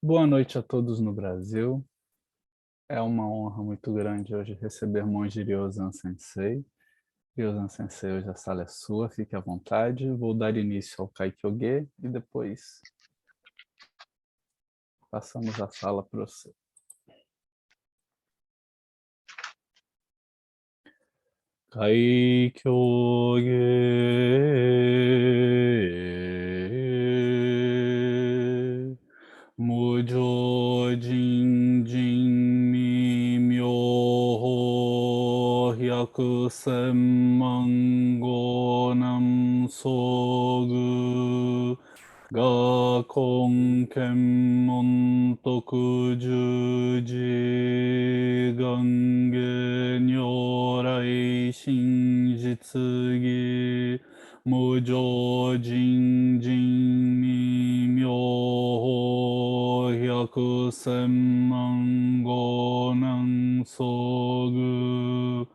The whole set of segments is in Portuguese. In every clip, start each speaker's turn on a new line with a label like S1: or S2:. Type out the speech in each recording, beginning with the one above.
S1: Boa noite a todos no Brasil. É uma honra muito grande hoje receber Monge Ryozan Sensei. Ryozan Sensei, hoje a sala é sua, fique à vontade. Vou dar início ao Kaikyoge e depois passamos a sala para você. Kaikyoge Mujo Jin Jin Mi Myoho Hyaku Senman Nam Sogu Ga Kon Kenmon Toku Juji Gange Nyorai Shinjitsu Gi Mujo Jin Jin Mi Myoho Hyaku Senman Gonan Sogu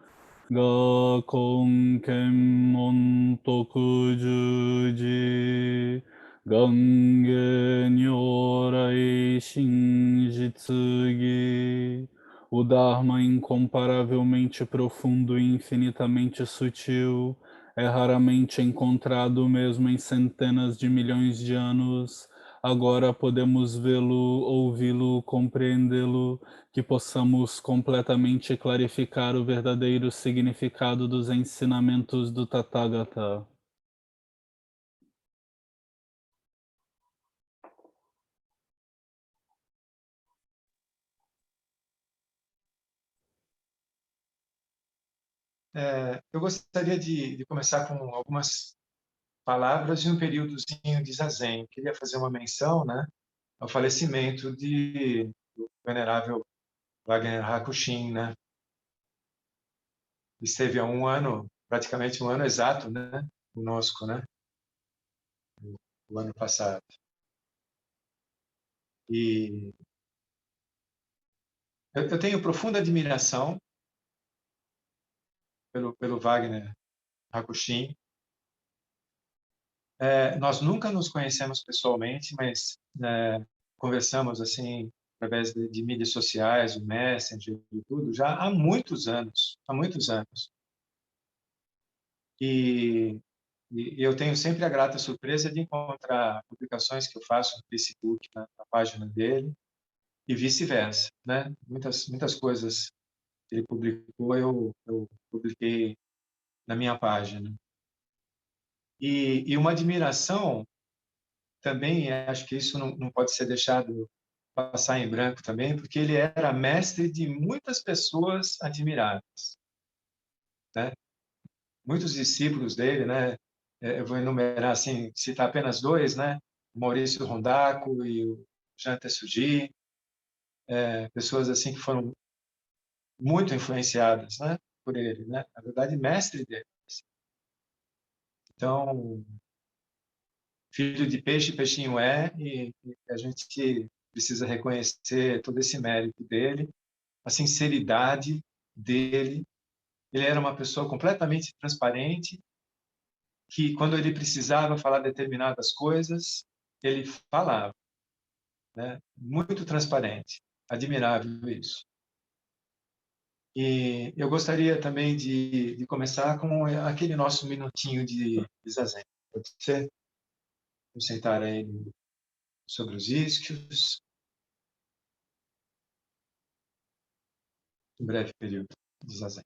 S1: Ga Kon Kenmon Toku Juji Gange Nyorai Shinjitsu Gi. O Dharma incomparavelmente profundo e infinitamente sutil é raramente encontrado mesmo em centenas de milhões de anos. Agora podemos vê-lo, ouvi-lo, compreendê-lo, que possamos completamente clarificar o verdadeiro significado dos ensinamentos do Tathagata.
S2: Eu gostaria de começar com algumas palavras de um períodozinho de Zazen. Queria fazer uma menção, né, ao falecimento do venerável Wagner Hakushin, né? Esteve há um ano, praticamente um ano exato, né, conosco, né, o ano passado. E eu tenho profunda admiração pelo Wagner Hakushin. Nós nunca nos conhecemos pessoalmente, mas conversamos assim através de mídias sociais, o Messenger e tudo, já há muitos anos. E, e eu tenho sempre a grata surpresa de encontrar publicações que eu faço no Facebook, na página dele, e vice-versa, né? Muitas coisas que ele publicou, eu publiquei na minha página. E uma admiração também, acho que isso não pode ser deixado passar em branco também, porque ele era mestre de muitas pessoas admiráveis, né? Muitos discípulos dele, né? Eu vou enumerar assim, citar apenas dois, né? O Maurício Hondaco e o Jean Tessuji, pessoas assim que foram muito influenciadas, né? Por ele, né? Na verdade, mestre dele. Então, filho de peixe, peixinho é, e a gente precisa reconhecer todo esse mérito dele, a sinceridade dele. Ele era uma pessoa completamente transparente, que quando ele precisava falar determinadas coisas, ele falava, né? Muito transparente. Admirável isso. E eu gostaria também de começar com aquele nosso minutinho de zazen. Pode ser? Vamos sentar aí sobre os isquios, um breve período de zazen.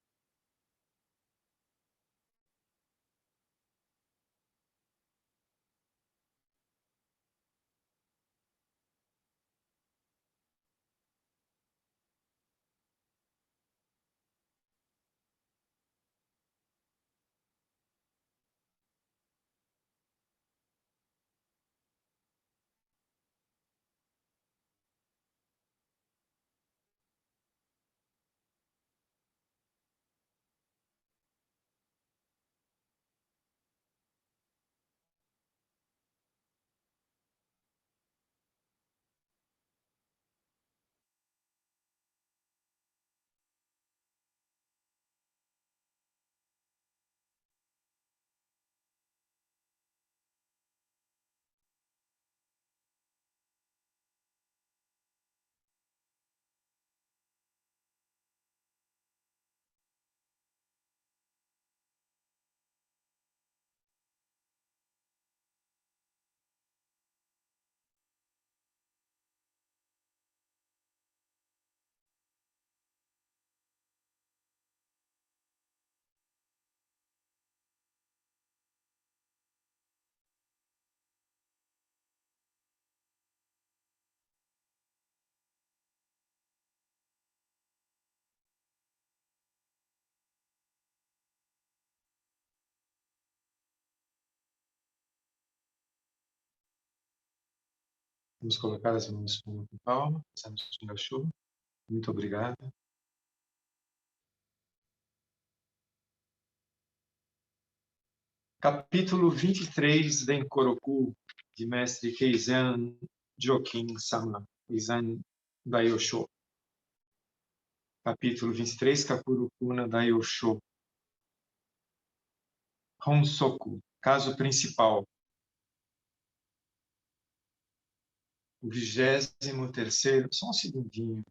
S2: Vamos colocar as mãos com palma, passamos com a chuva. Muito obrigado. Capítulo 23 de Enkoroku, de mestre Keizan Jokin Sama, Keizan Daiyosho. Capítulo 23, Kakurukuna Daiyosho. Honsoku, caso principal. O 23º, só um segundinho,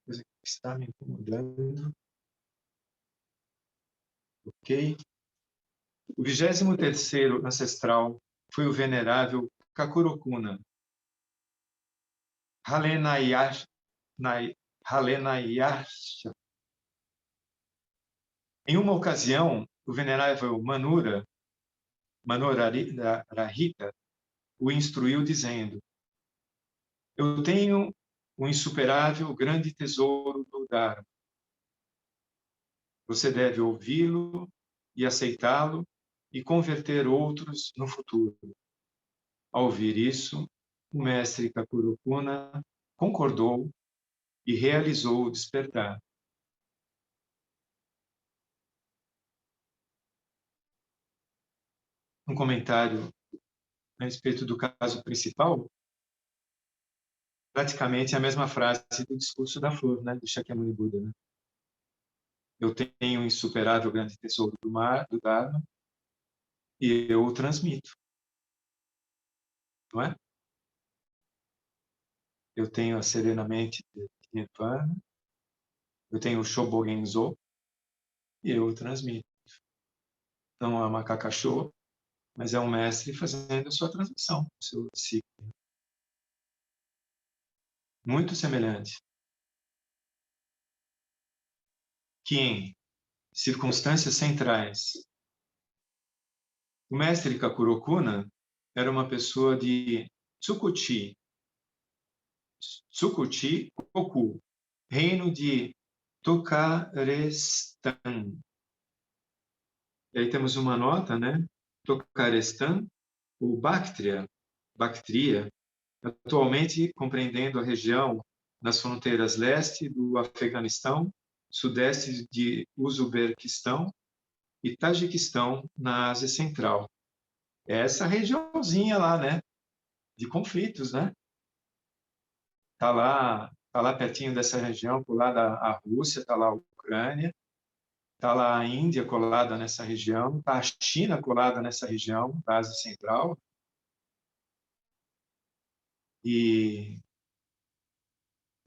S2: coisa que está me incomodando. Ok? O 23º ancestral foi o venerável Kakurokuna Halenayasha. Em uma ocasião, o venerável Manorahita, o instruiu dizendo: eu tenho um insuperável grande tesouro do Dharma. Você deve ouvi-lo e aceitá-lo e converter outros no futuro. Ao ouvir isso, o mestre Kakurokuna concordou e realizou o despertar. Um comentário a respeito do caso principal, praticamente a mesma frase do discurso da flor, né, do Shakyamuni Buda. Né? Eu tenho um insuperável grande tesouro do Dharma e eu o transmito. Não é? Eu tenho a serenamente de Nirvana, eu tenho o Shobogenzo e eu o transmito. Não é uma Kakasho, mas é um mestre fazendo a sua transmissão, o seu discípulo. Muito semelhante. Que em circunstâncias centrais, o mestre Kakurokuna era uma pessoa de Tsukuchi Koku, reino de Tokarestan. E aí temos uma nota, né? Tokarestan, ou Bactria, atualmente compreendendo a região nas fronteiras leste do Afeganistão, sudeste de Uzbequistão e Tajiquistão, na Ásia Central. É essa regiãozinha lá, né? De conflitos, né? Tá lá pertinho dessa região, colada à Rússia, tá lá a Ucrânia, tá lá a Índia colada nessa região, tá a China colada nessa região da Ásia Central. E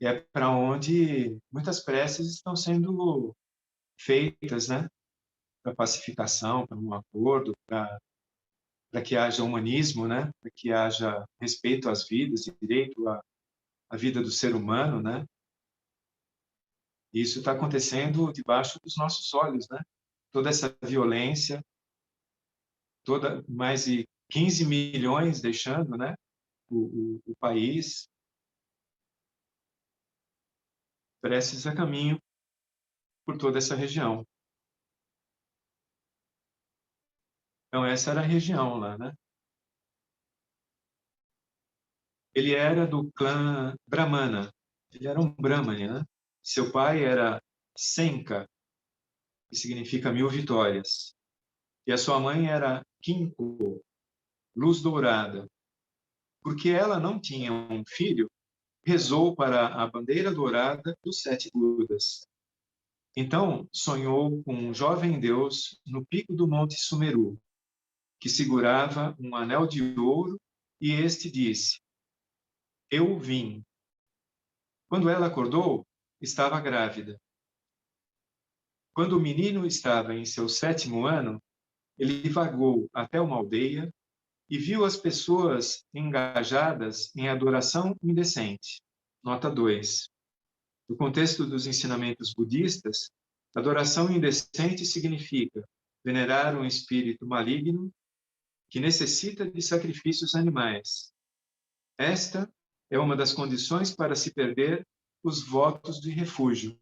S2: é para onde muitas preces estão sendo feitas, né? Para pacificação, para um acordo, para que haja humanismo, né? Para que haja respeito às vidas e direito à vida do ser humano, né? E isso está acontecendo debaixo dos nossos olhos, né? Toda essa violência, mais de 15 milhões deixando, né? O país, preces a caminho por toda essa região. Então, essa era a região lá, né? Ele era do clã Brahmana. Ele era um Brahmane, né? Seu pai era Senka, que significa 1000 vitórias. E a sua mãe era Kinko, luz dourada. Porque ela não tinha um filho, rezou para a bandeira dourada dos 7 Budas. Então, sonhou com um jovem deus no pico do Monte Sumeru, que segurava um anel de ouro, e este disse: eu vim. Quando ela acordou, estava grávida. Quando o menino estava em seu 7º ano, ele vagou até uma aldeia e viu as pessoas engajadas em adoração indecente. Nota 2. No contexto dos ensinamentos budistas, adoração indecente significa venerar um espírito maligno que necessita de sacrifícios animais. Esta é uma das condições para se perder os votos de refúgio.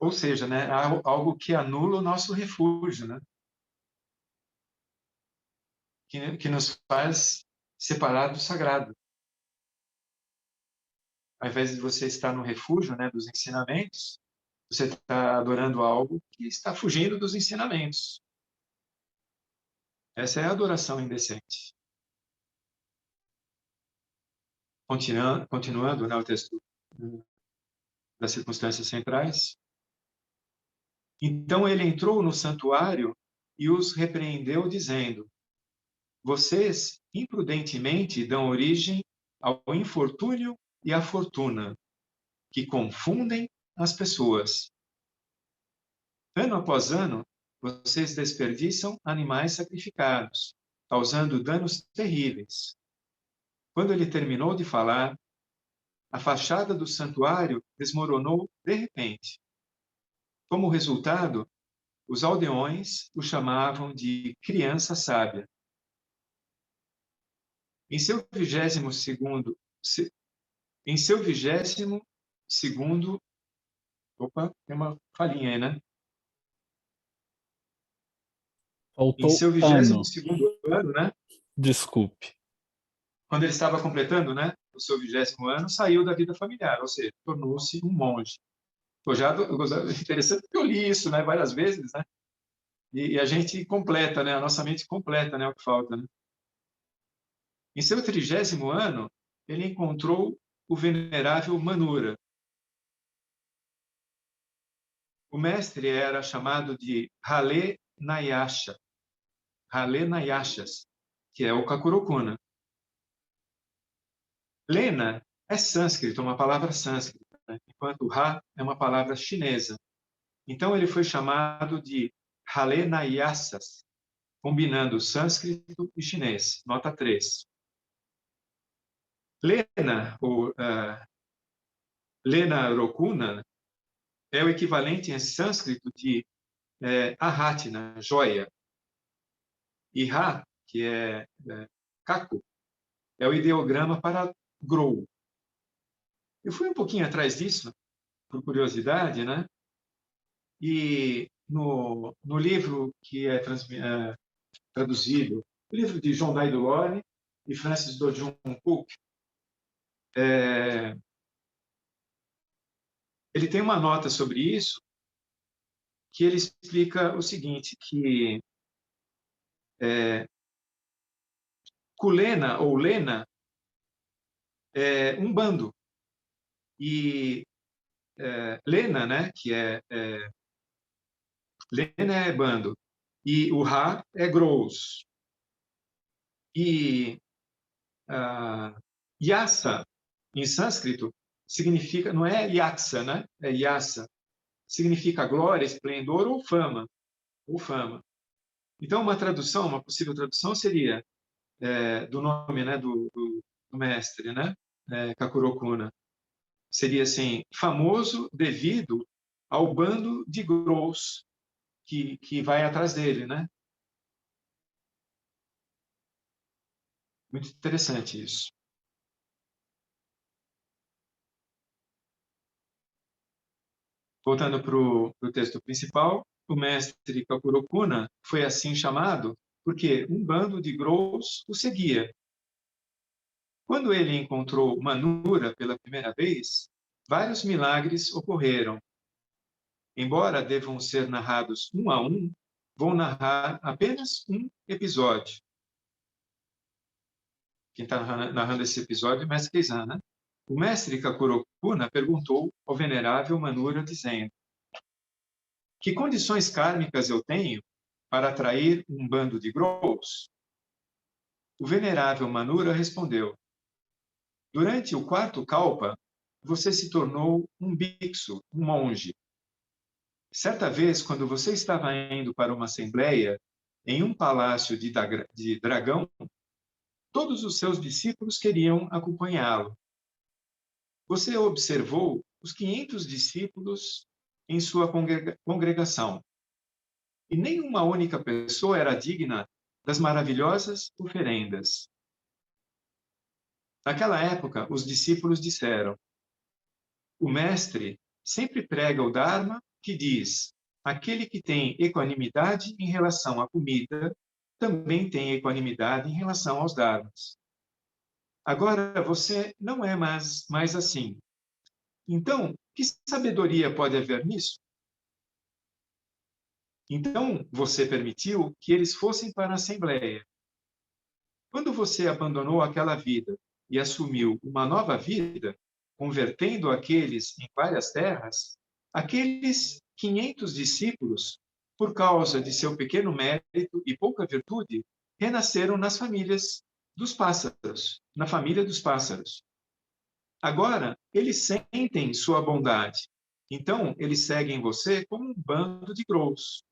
S2: Ou seja, né, algo que anula o nosso refúgio, né? que nos faz separar do sagrado. Ao invés de você estar no refúgio, né, dos ensinamentos, você está adorando algo que está fugindo dos ensinamentos. Essa é a adoração indecente. Continuando, né, o texto das circunstâncias centrais. Então ele entrou no santuário e os repreendeu, dizendo: vocês imprudentemente dão origem ao infortúnio e à fortuna, que confundem as pessoas. Ano após ano, vocês desperdiçam animais sacrificados, causando danos terríveis. Quando ele terminou de falar, a fachada do santuário desmoronou de repente. Como resultado, os aldeões o chamavam de criança sábia. Em seu 22º, opa, tem uma falhinha aí, né? Em
S1: Faltou
S2: seu
S1: ano.
S2: 22º ano, né?
S1: Desculpe.
S2: Quando ele estava completando, né, o seu 20º ano, saiu da vida familiar, ou seja, tornou-se um monge. Interessante que eu li isso, né, várias vezes, né? E a gente completa, né? A nossa mente completa, né, o que falta, né? Em seu 30º ano, ele encontrou o venerável Manura. O mestre era chamado de Hale Nayasha, Hale Nayashas, que é o Kakurokuna. Lena é sânscrito, uma palavra sânscrita, né? Enquanto Ha é uma palavra chinesa. Então ele foi chamado de Hale Nayasas, combinando sânscrito e chinês. Nota 3. Lena, ou Lena Rokuna, é o equivalente em sânscrito de Ahatina, joia. E Ha, que é Kaku, é o ideograma para Grou. Eu fui um pouquinho atrás disso, por curiosidade, né? E no livro que é traduzido, o livro de John Dai Delorme e Francis Do-Jun Cook, ele tem uma nota sobre isso, que ele explica o seguinte, que Kulena ou Lena é um bando. E Lena, né, que Lena é bando, e o Ha é Gross. E Yasa, em sânscrito, significa, não é Yatsa, né? É Yasa. Significa glória, esplendor ou fama. Ou fama. Então, uma possível tradução seria do nome, né, do mestre, né? Kakurokuna. Seria assim, famoso devido ao bando de Gross que vai atrás dele, né? Muito interessante isso. Voltando para o texto principal, o mestre Kakurokuna foi assim chamado porque um bando de Gross o seguia. Quando ele encontrou Manura pela primeira vez, vários milagres ocorreram. Embora devam ser narrados um a um, vou narrar apenas um episódio. Quem está narrando esse episódio é o mestre Keizan, né? O mestre Kakurokuna perguntou ao venerável Manura, dizendo: que condições kármicas eu tenho para atrair um bando de Grous? O venerável Manura respondeu: durante o quarto kalpa, você se tornou um bhiksu, um monge. Certa vez, quando você estava indo para uma assembleia em um palácio de dragão, todos os seus discípulos queriam acompanhá-lo. Você observou os 500 discípulos em sua congregação. E nenhuma única pessoa era digna das maravilhosas oferendas. Naquela época, os discípulos disseram: o mestre sempre prega o Dharma que diz: aquele que tem equanimidade em relação à comida também tem equanimidade em relação aos dharmas. Agora, você não é mais assim. Então, que sabedoria pode haver nisso? Então, você permitiu que eles fossem para a Assembleia. Quando você abandonou aquela vida e assumiu uma nova vida, convertendo aqueles em várias terras, aqueles 500 discípulos, por causa de seu pequeno mérito e pouca virtude, renasceram nas famílias dos pássaros, na família dos pássaros. Agora, eles sentem sua bondade. Então, eles seguem você como um bando de grous.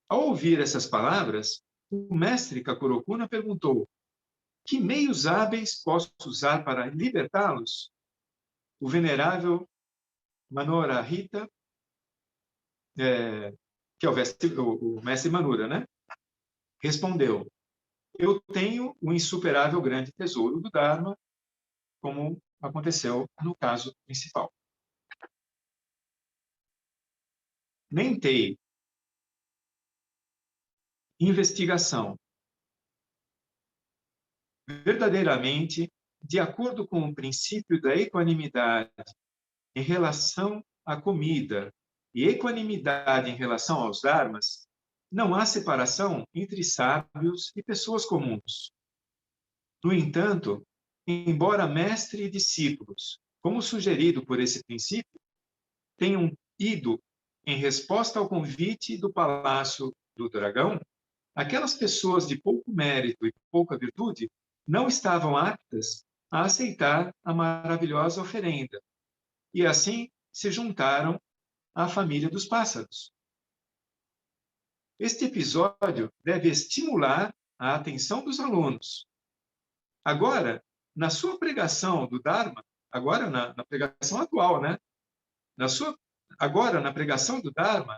S2: Ao ouvir essas palavras, o mestre Kakurokuna perguntou: que meios hábeis posso usar para libertá-los? O venerável Manorahita, que é o mestre Manura, né? Respondeu: eu tenho o insuperável grande tesouro do Dharma, como aconteceu no caso principal. Mentei. Investigação. Verdadeiramente, de acordo com o princípio da equanimidade em relação à comida e equanimidade em relação aos dharmas, não há separação entre sábios e pessoas comuns. No entanto, embora mestre e discípulos, como sugerido por esse princípio, tenham ido em resposta ao convite do Palácio do Dragão, aquelas pessoas de pouco mérito e pouca virtude não estavam aptas a aceitar a maravilhosa oferenda, e assim se juntaram à família dos pássaros. Este episódio deve estimular a atenção dos alunos. Agora, na sua pregação do Dharma, agora na pregação atual, né? Agora, na pregação do Dharma,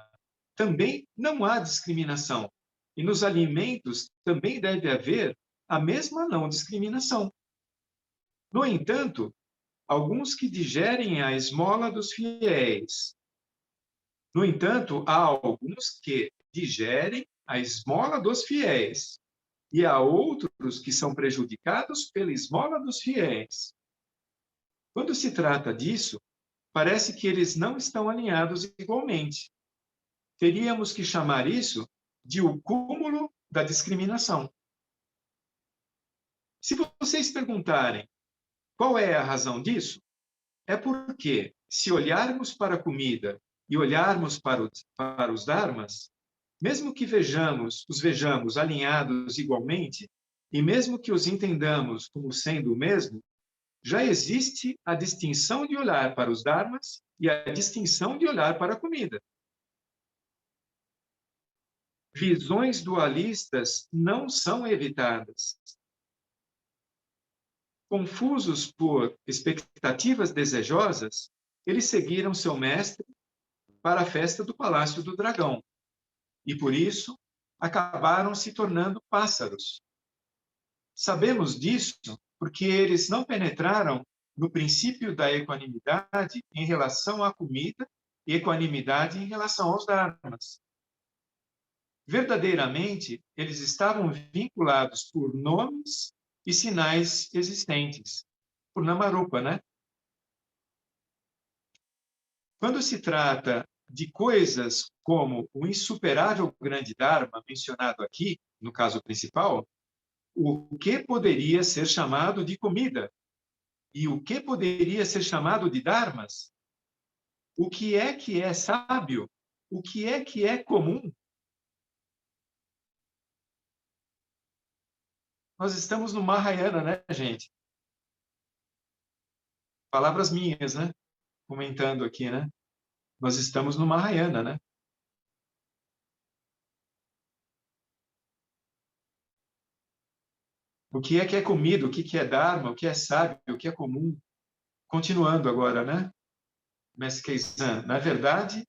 S2: também não há discriminação. E nos alimentos também deve haver a mesma não discriminação. No entanto, alguns que digerem a esmola dos fiéis. No entanto, há alguns que digerem a esmola dos fiéis. E há outros que são prejudicados pela esmola dos fiéis. Quando se trata disso, parece que eles não estão alinhados igualmente. Teríamos que chamar isso de o cúmulo da discriminação. Se vocês perguntarem qual é a razão disso, é porque, se olharmos para a comida e olharmos para os dharmas, mesmo que os vejamos alinhados igualmente, e mesmo que os entendamos como sendo o mesmo, já existe a distinção de olhar para os dharmas e a distinção de olhar para a comida. Visões dualistas não são evitadas. Confusos por expectativas desejosas, eles seguiram seu mestre para a festa do Palácio do Dragão. E, por isso, acabaram se tornando pássaros. Sabemos disso porque eles não penetraram no princípio da equanimidade em relação à comida e equanimidade em relação aos dharmas. Verdadeiramente, eles estavam vinculados por nomes e sinais existentes, por Namarupa, né? Quando se trata de coisas como o insuperável grande Dharma mencionado aqui, no caso principal, o que poderia ser chamado de comida e o que poderia ser chamado de dharmas? O que é sábio? O que é comum? Nós estamos no Mahayana, né, gente? Palavras minhas, né? Comentando aqui, né? Nós estamos no Mahayana, né? O que é comida? O que é dharma? O que é sábio? O que é comum? Continuando agora, né? Mestre Keizan, na verdade,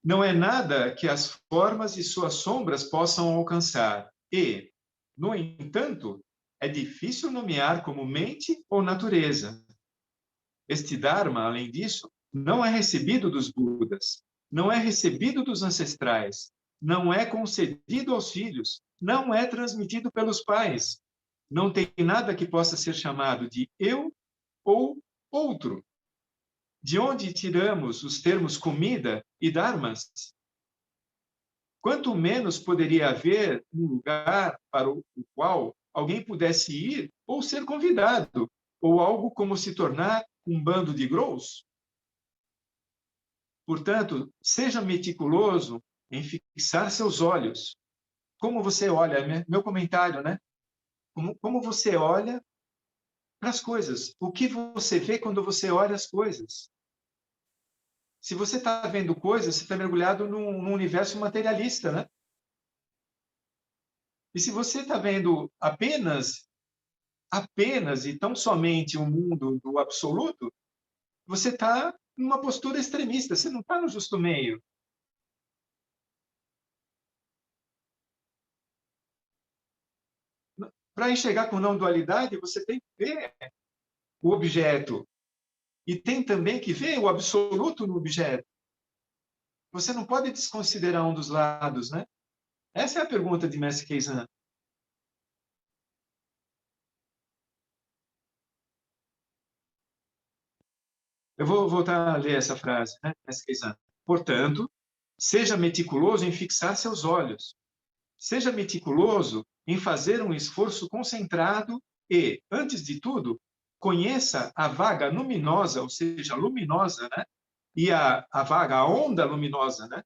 S2: não é nada que as formas e suas sombras possam alcançar. E, no entanto, é difícil nomear como mente ou natureza. Este Dharma, além disso, não é recebido dos Budas, não é recebido dos ancestrais, não é concedido aos filhos, não é transmitido pelos pais. Não tem nada que possa ser chamado de eu ou outro. De onde tiramos os termos comida e dharmas? Quanto menos poderia haver um lugar para o qual alguém pudesse ir ou ser convidado, ou algo como se tornar um bando de grous? Portanto, seja meticuloso em fixar seus olhos. Como você olha, meu comentário, né? Como você olha para as coisas. O que você vê quando você olha as coisas? Se você está vendo coisas, você está mergulhado num universo materialista, né? E se você está vendo apenas e tão somente o mundo do absoluto, você está numa postura extremista, você não está no justo meio. Para enxergar com não dualidade, você tem que ver o objeto e tem também que ver o absoluto no objeto. Você não pode desconsiderar um dos lados, né? Essa é a pergunta de Mestre Keizan. Eu vou voltar a ler essa frase, né? Mestre Keizan. Portanto, seja meticuloso em fixar seus olhos. Seja meticuloso em fazer um esforço concentrado e, antes de tudo, conheça a vaga luminosa, ou seja, luminosa, né? E a vaga, a onda luminosa, né?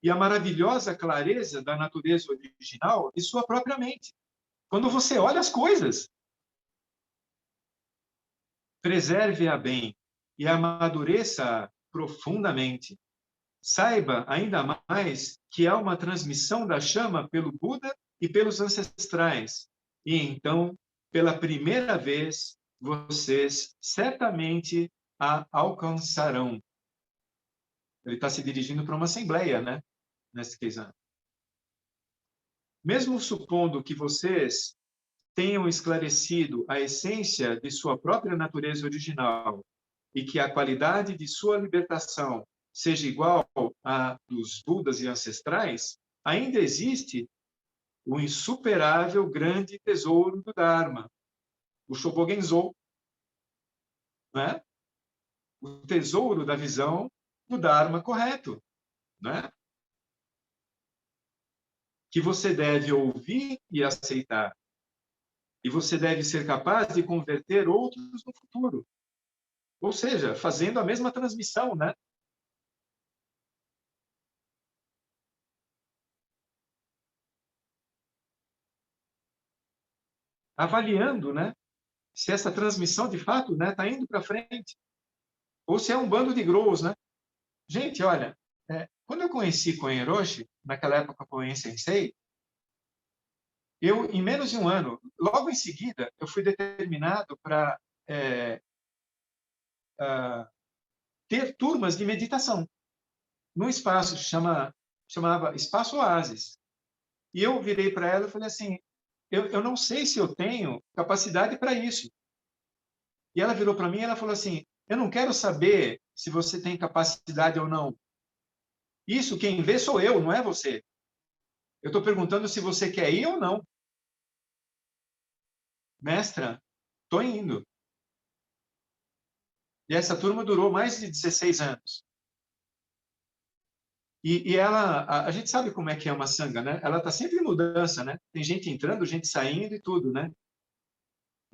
S2: E a maravilhosa clareza da natureza original de sua própria mente. Quando você olha as coisas, preserve-a bem e amadureça profundamente. Saiba ainda mais que há uma transmissão da chama pelo Buda e pelos ancestrais. E então, pela primeira vez, vocês certamente a alcançarão. Ele está se dirigindo para uma assembleia, né? Nesse quesito. Mesmo supondo que vocês tenham esclarecido a essência de sua própria natureza original e que a qualidade de sua libertação seja igual à dos Budas e ancestrais, ainda existe o insuperável grande tesouro do Dharma, o Shobogenzo, né? O tesouro da visão do Dharma correto, né? Que você deve ouvir e aceitar. E você deve ser capaz de converter outros no futuro. Ou seja, fazendo a mesma transmissão, né? Avaliando, né? Se essa transmissão de fato, né, está indo para frente, ou se é um bando de grous, né? Gente, olha, quando eu conheci Koen Hiroshi, naquela época Koen Sensei, eu, em menos de um ano, logo em seguida, eu fui determinado para ter turmas de meditação num espaço chamava Espaço Oasis. E eu virei para ela e falei assim, eu não sei se eu tenho capacidade para isso. E ela virou para mim e ela falou assim, eu não quero saber se você tem capacidade ou não. Isso quem vê sou eu, não é você. Eu estou perguntando se você quer ir ou não. Mestra, estou indo. E essa turma durou mais de 16 anos. E ela, a gente sabe como é que é uma sanga, né? Ela está sempre em mudança, né? Tem gente entrando, gente saindo e tudo, né?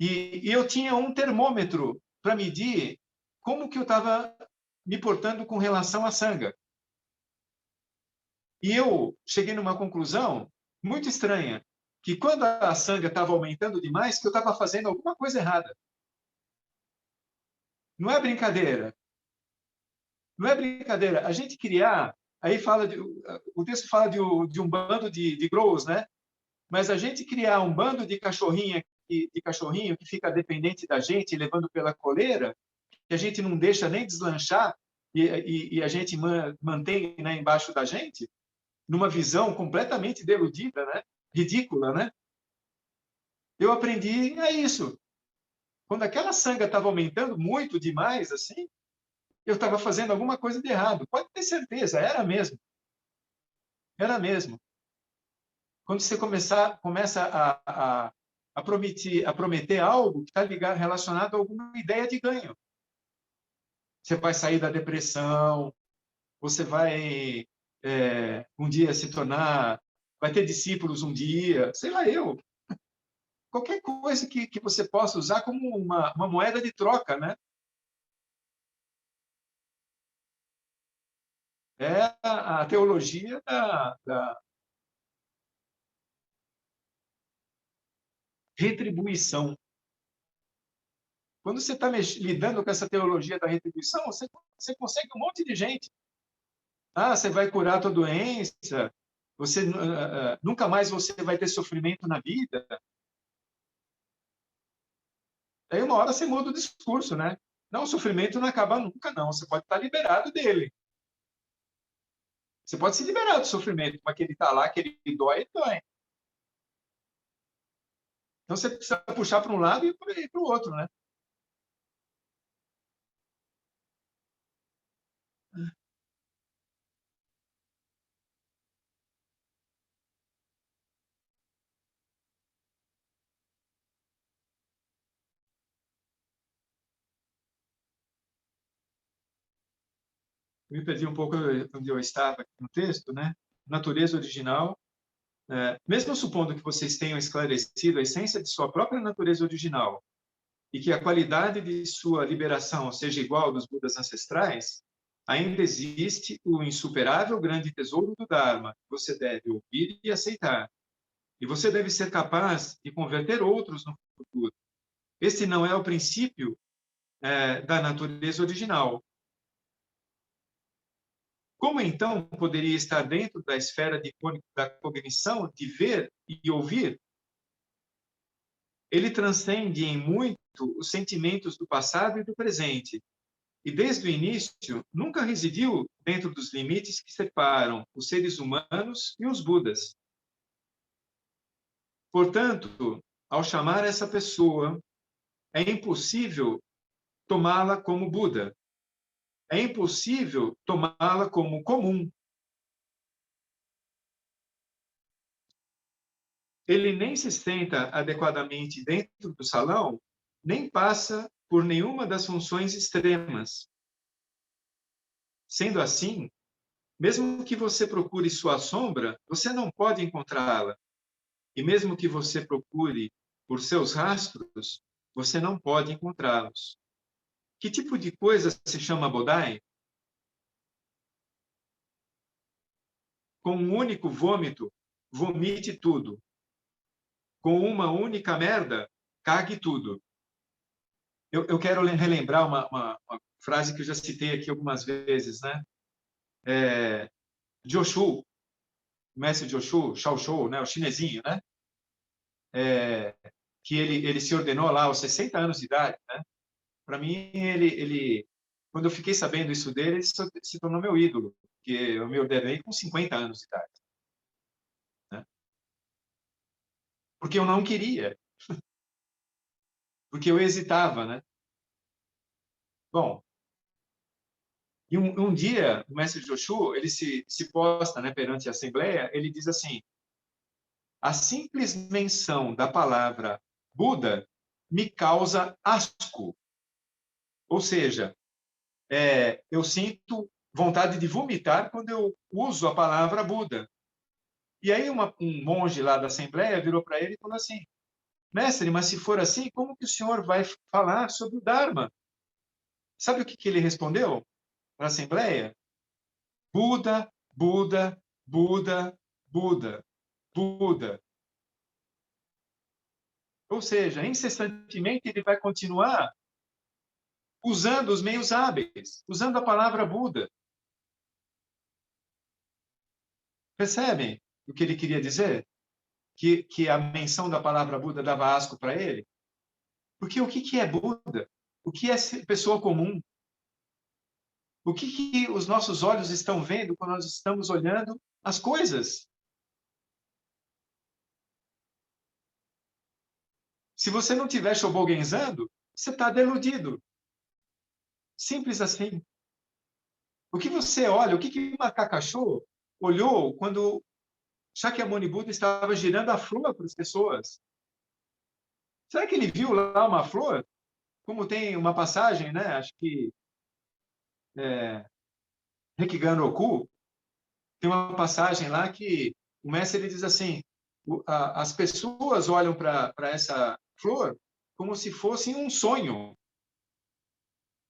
S2: E eu tinha um termômetro para medir como que eu estava me portando com relação à sanga. E eu cheguei numa conclusão muito estranha, que quando a sanga estava aumentando demais, que eu estava fazendo alguma coisa errada. Não é brincadeira. Não é brincadeira. A gente criar, aí fala o texto fala de um bando de growers, né? Mas a gente criar um bando de cachorrinho que fica dependente da gente, levando pela coleira, que a gente não deixa nem deslanchar e a gente mantém, né, embaixo da gente, numa visão completamente deludida, né? Ridícula, né? Eu aprendi a isso. Quando aquela sanga estava aumentando muito demais, assim, eu estava fazendo alguma coisa de errado. Pode ter certeza, era mesmo. Era mesmo. Quando você começa a prometer algo que está relacionado a alguma ideia de ganho. Você vai sair da depressão, você vai um dia se tornar, vai ter discípulos um dia, sei lá eu. Qualquer coisa que você possa usar como uma moeda de troca, né? É a teologia da retribuição. Quando você está lidando com essa teologia da retribuição, você consegue um monte de gente. Ah, você vai curar a tua doença, você nunca mais você vai ter sofrimento na vida. Aí uma hora você muda o discurso, né? Não, o sofrimento não acaba nunca, não. Você pode estar liberado dele. Você pode se liberar do sofrimento, mas que ele está lá, que ele dói, ele dói. Então você precisa puxar para um lado e para o outro, né? Eu me perdi um pouco onde eu estava aqui no texto, né? Natureza original. Mesmo supondo que vocês tenham esclarecido a essência de sua própria natureza original e que a qualidade de sua liberação seja igual dos Budas ancestrais, ainda existe o insuperável grande tesouro do Dharma que você deve ouvir e aceitar. E você deve ser capaz de converter outros no futuro. Este não é o princípio da natureza original. Como então poderia estar dentro da esfera da cognição, de ver e ouvir? Ele transcende em muito os sentimentos do passado e do presente, e desde o início nunca residiu dentro dos limites que separam os seres humanos e os Budas. Portanto, ao chamar essa pessoa, é impossível tomá-la como Buda. É impossível tomá-la como comum. Ele nem se senta adequadamente dentro do salão, nem passa por nenhuma das funções extremas. Sendo assim, mesmo que você procure sua sombra, você não pode encontrá-la. E mesmo que você procure por seus rastros, você não pode encontrá-los. Que tipo de coisa se chama Bodai? Com um único vômito, vomite tudo. Com uma única merda, cague tudo. Eu quero relembrar uma frase que eu já citei aqui algumas vezes, né? Joshu, o mestre Joshu, Shao Shou, né? O chinesinho, né? Que ele se ordenou lá aos 60 anos de idade, né? Para mim, quando eu fiquei sabendo isso dele, ele se tornou meu ídolo, porque eu me ordenei com 50 anos de idade, né? Porque eu não queria, porque eu hesitava, né? Bom, e um dia, o mestre Joshu, ele se posta, né, perante a Assembleia, ele diz assim: a simples menção da palavra Buda me causa asco. Ou seja, eu sinto vontade de vomitar quando eu uso a palavra Buda. E aí um monge lá da Assembleia virou para ele e falou assim: mestre, mas se for assim, como que o senhor vai falar sobre o Dharma? Sabe o que ele respondeu para a Assembleia? Buda, Buda, Buda, Buda, Buda. Ou seja, incessantemente ele vai continuar usando os meios hábeis, usando a palavra Buda. Percebem o que ele queria dizer? Que a menção da palavra Buda dava asco para ele? Porque o que é Buda? O que é pessoa comum? O que os nossos olhos estão vendo quando nós estamos olhando as coisas? Se você não estiver shobogenzando, você está deludido. Simples assim. O que você olha, o que macaco achou, olhou quando Shakyamuni Buda estava girando a flor para as pessoas. Será que ele viu lá uma flor? Como tem uma passagem, né? Acho que Rekigan Roku, tem uma passagem lá que o mestre ele diz assim: as pessoas olham para essa flor como se fosse um sonho.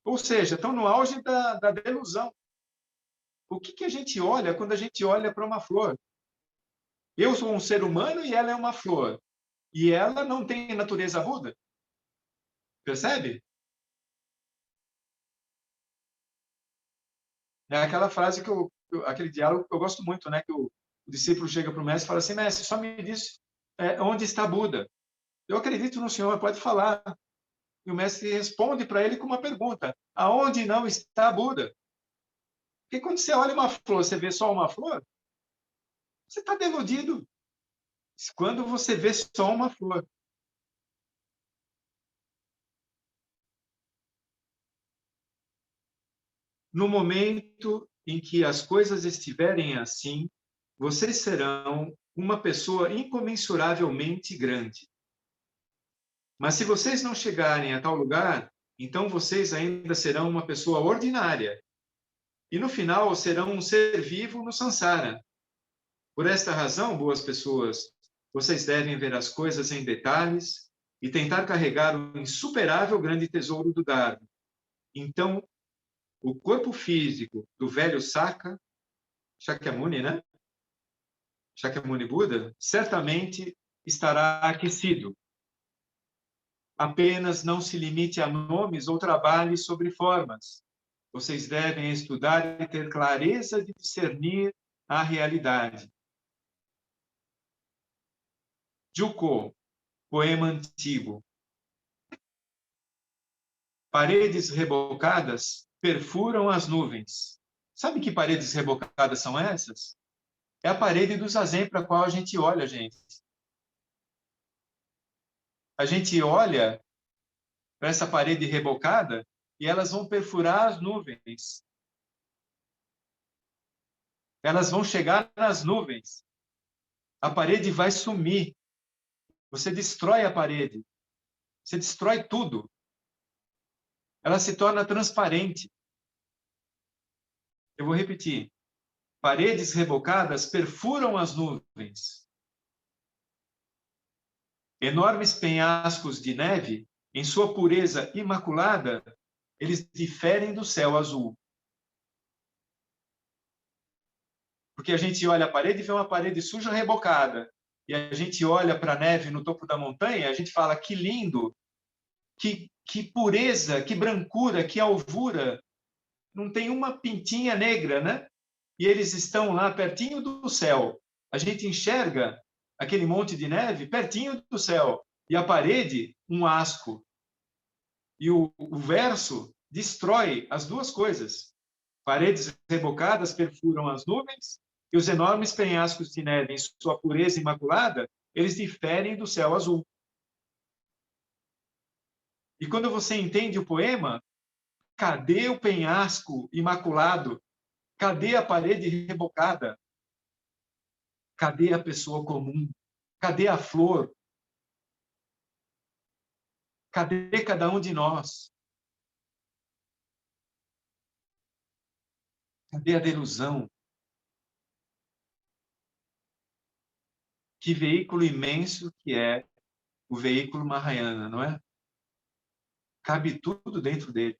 S2: Ou seja, estão no auge da delusão. O que a gente olha quando a gente olha para uma flor? Eu sou um ser humano e ela é uma flor. E ela não tem natureza Buda. Percebe? É aquela frase aquele diálogo que eu gosto muito, né? Que o discípulo chega para o mestre e fala assim: mestre, só me diz onde está Buda. Eu acredito no senhor, pode falar. E o mestre responde para ele com uma pergunta: aonde não está Buda? Porque quando você olha uma flor, você vê só uma flor, você está deludido. Quando você vê só uma flor. No momento em que as coisas estiverem assim, vocês serão uma pessoa incomensuravelmente grande. Mas se vocês não chegarem a tal lugar, então vocês ainda serão uma pessoa ordinária. E no final serão um ser vivo no samsara. Por esta razão, boas pessoas, vocês devem ver as coisas em detalhes e tentar carregar o insuperável grande tesouro do Dharma. Então, o corpo físico do velho Saka, Shakyamuni, né? Shakyamuni Buda, certamente estará aquecido. Apenas não se limite a nomes ou trabalhe sobre formas. Vocês devem estudar e ter clareza de discernir a realidade. Juko, poema antigo. Paredes rebocadas perfuram as nuvens. Sabe que paredes rebocadas são essas? É a parede do zazen para a qual a gente olha, gente. A gente olha para essa parede rebocada e elas vão perfurar as nuvens. Elas vão chegar nas nuvens. A parede vai sumir. Você destrói a parede. Você destrói tudo. Ela se torna transparente. Eu vou repetir. Paredes rebocadas perfuram as nuvens. Enormes penhascos de neve, em sua pureza imaculada, eles diferem do céu azul. Porque a gente olha a parede e vê uma parede suja rebocada. E a gente olha para a neve no topo da montanha, a gente fala que lindo, que pureza, que brancura, que alvura. Não tem uma pintinha negra, né? E eles estão lá pertinho do céu. A gente enxerga aquele monte de neve pertinho do céu. E a parede, um asco. E o verso destrói as duas coisas. Paredes rebocadas perfuram as nuvens e os enormes penhascos de neve, em sua pureza imaculada, eles diferem do céu azul. E quando você entende o poema, cadê o penhasco imaculado? Cadê a parede rebocada? Cadê a pessoa comum? Cadê a flor? Cadê cada um de nós? Cadê a delusão? Que veículo imenso que é o veículo Mahayana, não é? Cabe tudo dentro dele.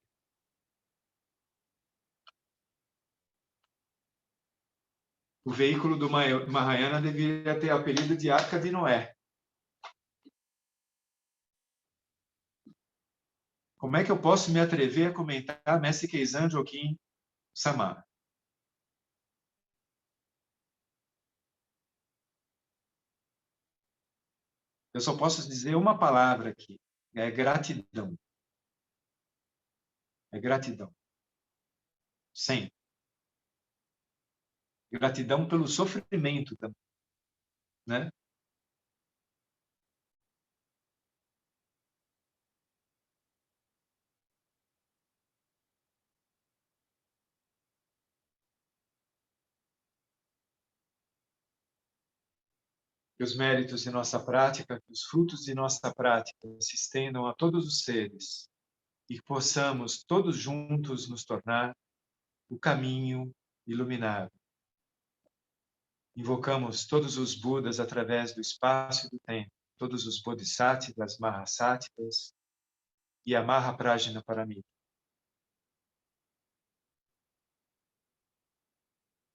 S2: O veículo do Mahayana deveria ter o apelido de Arca de Noé. Como é que eu posso me atrever a comentar Mestre Keizan Joaquim Samar? Eu só posso dizer uma palavra aqui. É gratidão. É gratidão. Sempre. Gratidão pelo sofrimento também, né? que os méritos de nossa prática, que os frutos de nossa prática se estendam a todos os seres e que possamos todos juntos nos tornar o caminho iluminado. Invocamos todos os Budas através do espaço e do tempo, todos os Bodhisattvas, Mahasattvas e a Mahaprajna Paramita.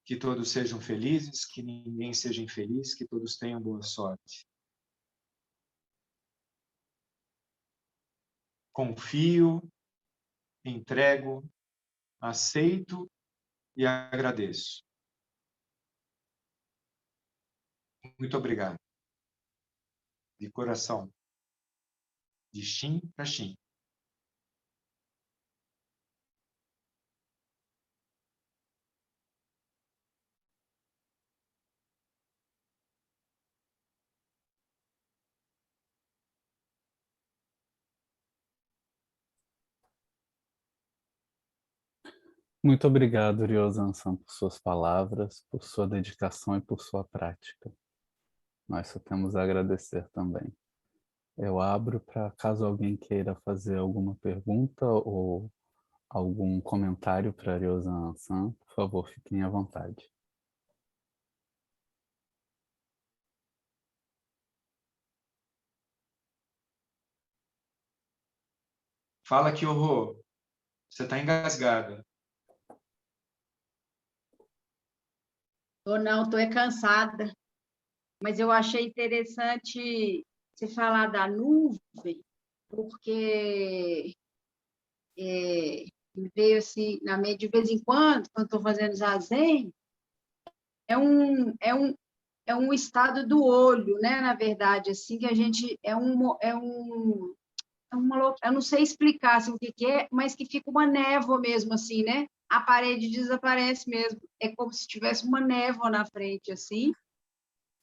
S2: Que todos sejam felizes, que ninguém seja infeliz, que todos tenham boa sorte. Confio, entrego, aceito e agradeço. Muito obrigado. De coração. De Shin para Shin.
S1: Muito obrigado, Ryosan-san, por suas palavras, por sua dedicação e por sua prática. Nós só temos a agradecer também. Eu abro para caso alguém queira fazer alguma pergunta ou algum comentário para Ryosan-san, por favor, fiquem à vontade.
S2: Fala, Kyoho. Você está engasgada.
S3: Ou não, estou cansada. Mas eu achei interessante você falar da nuvem, porque me veio assim na mente de vez em quando estou fazendo zazen, é um estado do olho, né? Na verdade, assim, que a gente eu não sei explicar assim, o que é, mas que fica uma névoa mesmo, assim, né? A parede desaparece mesmo. É como se tivesse uma névoa na frente, assim.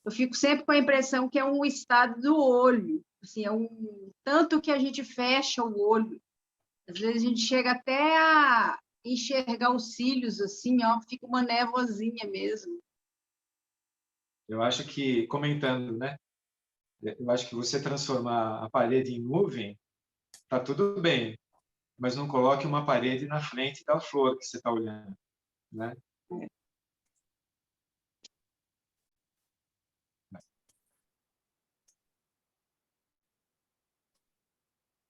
S3: Eu fico sempre com a impressão que é um estado do olho, assim, tanto que a gente fecha o olho. Às vezes a gente chega até a enxergar os cílios, assim, ó, fica uma névoazinha mesmo.
S2: Eu acho que, comentando, né? Eu acho que você transformar a parede em nuvem, tá tudo bem, mas não coloque uma parede na frente da flor que você está olhando, né?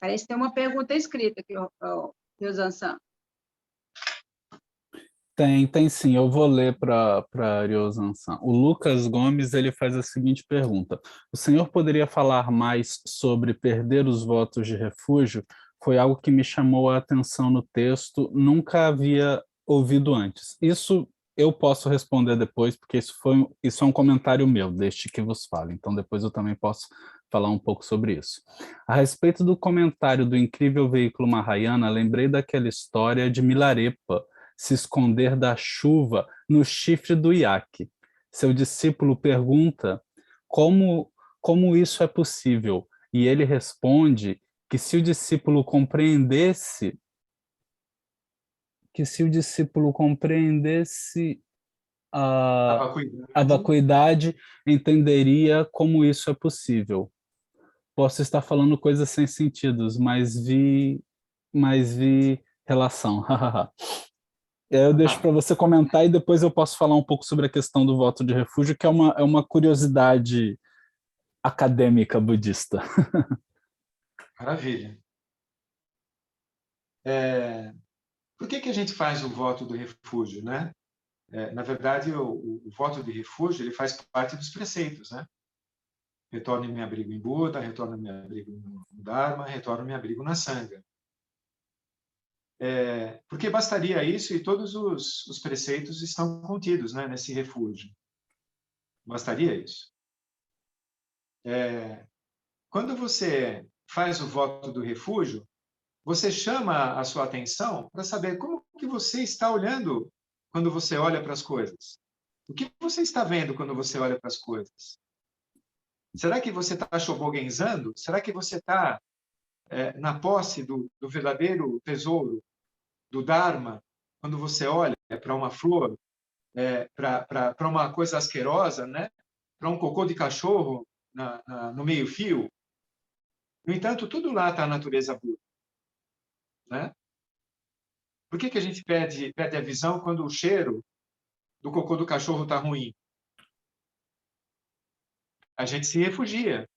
S3: Parece que tem uma pergunta escrita aqui, Ryosan-san.
S1: Tem sim, eu vou ler para Ryosan-san. O Lucas Gomes ele faz a seguinte pergunta: o senhor poderia falar mais sobre perder os votos de refúgio? Foi algo que me chamou a atenção no texto, nunca havia ouvido antes. Isso eu posso responder depois, porque isso é um comentário meu, deste que vos falo. Então depois eu também posso falar um pouco sobre isso. A respeito do comentário do incrível veículo Mahayana, lembrei daquela história de Milarepa se esconder da chuva no chifre do iaque. Seu discípulo pergunta como isso é possível, e ele responde que se o discípulo compreendesse a vacuidade, entenderia como isso é possível. Posso estar falando coisas sem sentidos, mas vi relação. Eu deixo para você comentar e depois eu posso falar um pouco sobre a questão do voto de refúgio, que é uma curiosidade acadêmica budista.
S2: Maravilha. Por que a gente faz o voto do refúgio, né? Na verdade, o voto de refúgio ele faz parte dos preceitos, né? Retorno e me abrigo em Buda, retorno e me abrigo no Dharma, retorno e me abrigo na Sangha. Porque bastaria isso e todos os preceitos estão contidos, né, nesse refúgio. Bastaria isso. Quando você faz o voto do refúgio, você chama a sua atenção para saber como que você está olhando quando você olha para as coisas. O que você está vendo quando você olha para as coisas? Será que você está shobogenzando? Será que você está na posse do verdadeiro tesouro, do Dharma, quando você olha para uma flor, para uma coisa asquerosa, né? para um cocô de cachorro no meio-fio. No entanto, tudo lá está a natureza Buda, né? Por que a gente perde a visão quando o cheiro do cocô do cachorro está ruim? A gente se refugia.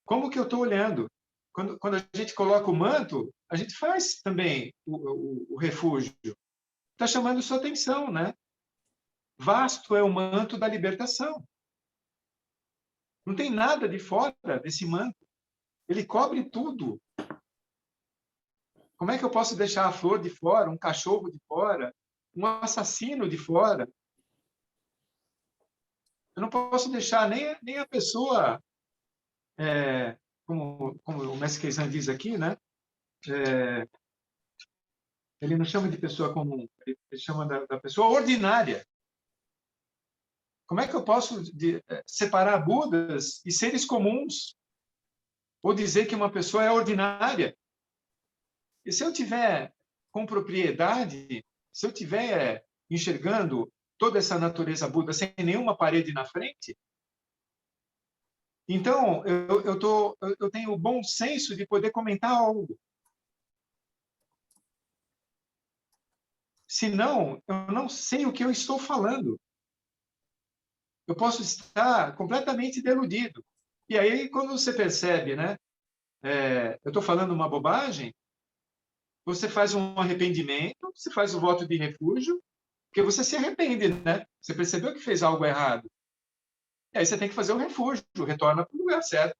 S2: Como que eu estou olhando? Quando a gente coloca o manto, a gente faz também o refúgio. Está chamando sua atenção, né? Vasto é o manto da libertação. Não tem nada de fora desse manto. Ele cobre tudo. Como é que eu posso deixar a flor de fora, um cachorro de fora, um assassino de fora? Eu não posso deixar nem a pessoa, como o mestre Keizan diz aqui, né? Ele não chama de pessoa comum, ele chama da pessoa ordinária. Como é que eu posso separar Budas e seres comuns? Ou dizer que uma pessoa é ordinária? E se eu tiver com propriedade, se eu tiver enxergando toda essa natureza Buda sem nenhuma parede na frente, então eu tenho o bom senso de poder comentar algo. Senão, eu não sei o que eu estou falando. Eu posso estar completamente deludido. E aí, quando você percebe, né? Eu estou falando uma bobagem, você faz um arrependimento, você faz o voto de refúgio, porque você se arrepende, né? Você percebeu que fez algo errado. E aí você tem que fazer o refúgio, retorna para o lugar certo.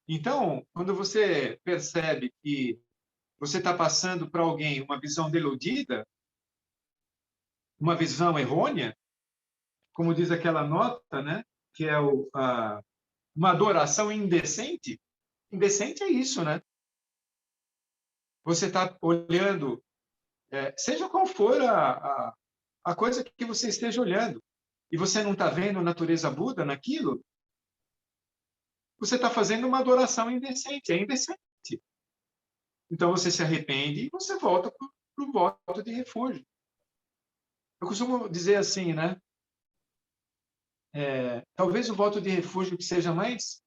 S2: Então, quando você percebe que você está passando para alguém uma visão deludida, uma visão errônea, como diz aquela nota, né? Que é uma adoração indecente. Indecente é isso, né? Você está olhando, seja qual for a coisa que você esteja olhando, e você não está vendo a natureza Buda naquilo, você está fazendo uma adoração indecente, é indecente. Então você se arrepende e você volta para o voto de refúgio. Eu costumo dizer assim, né? Talvez o voto de refúgio que seja mais...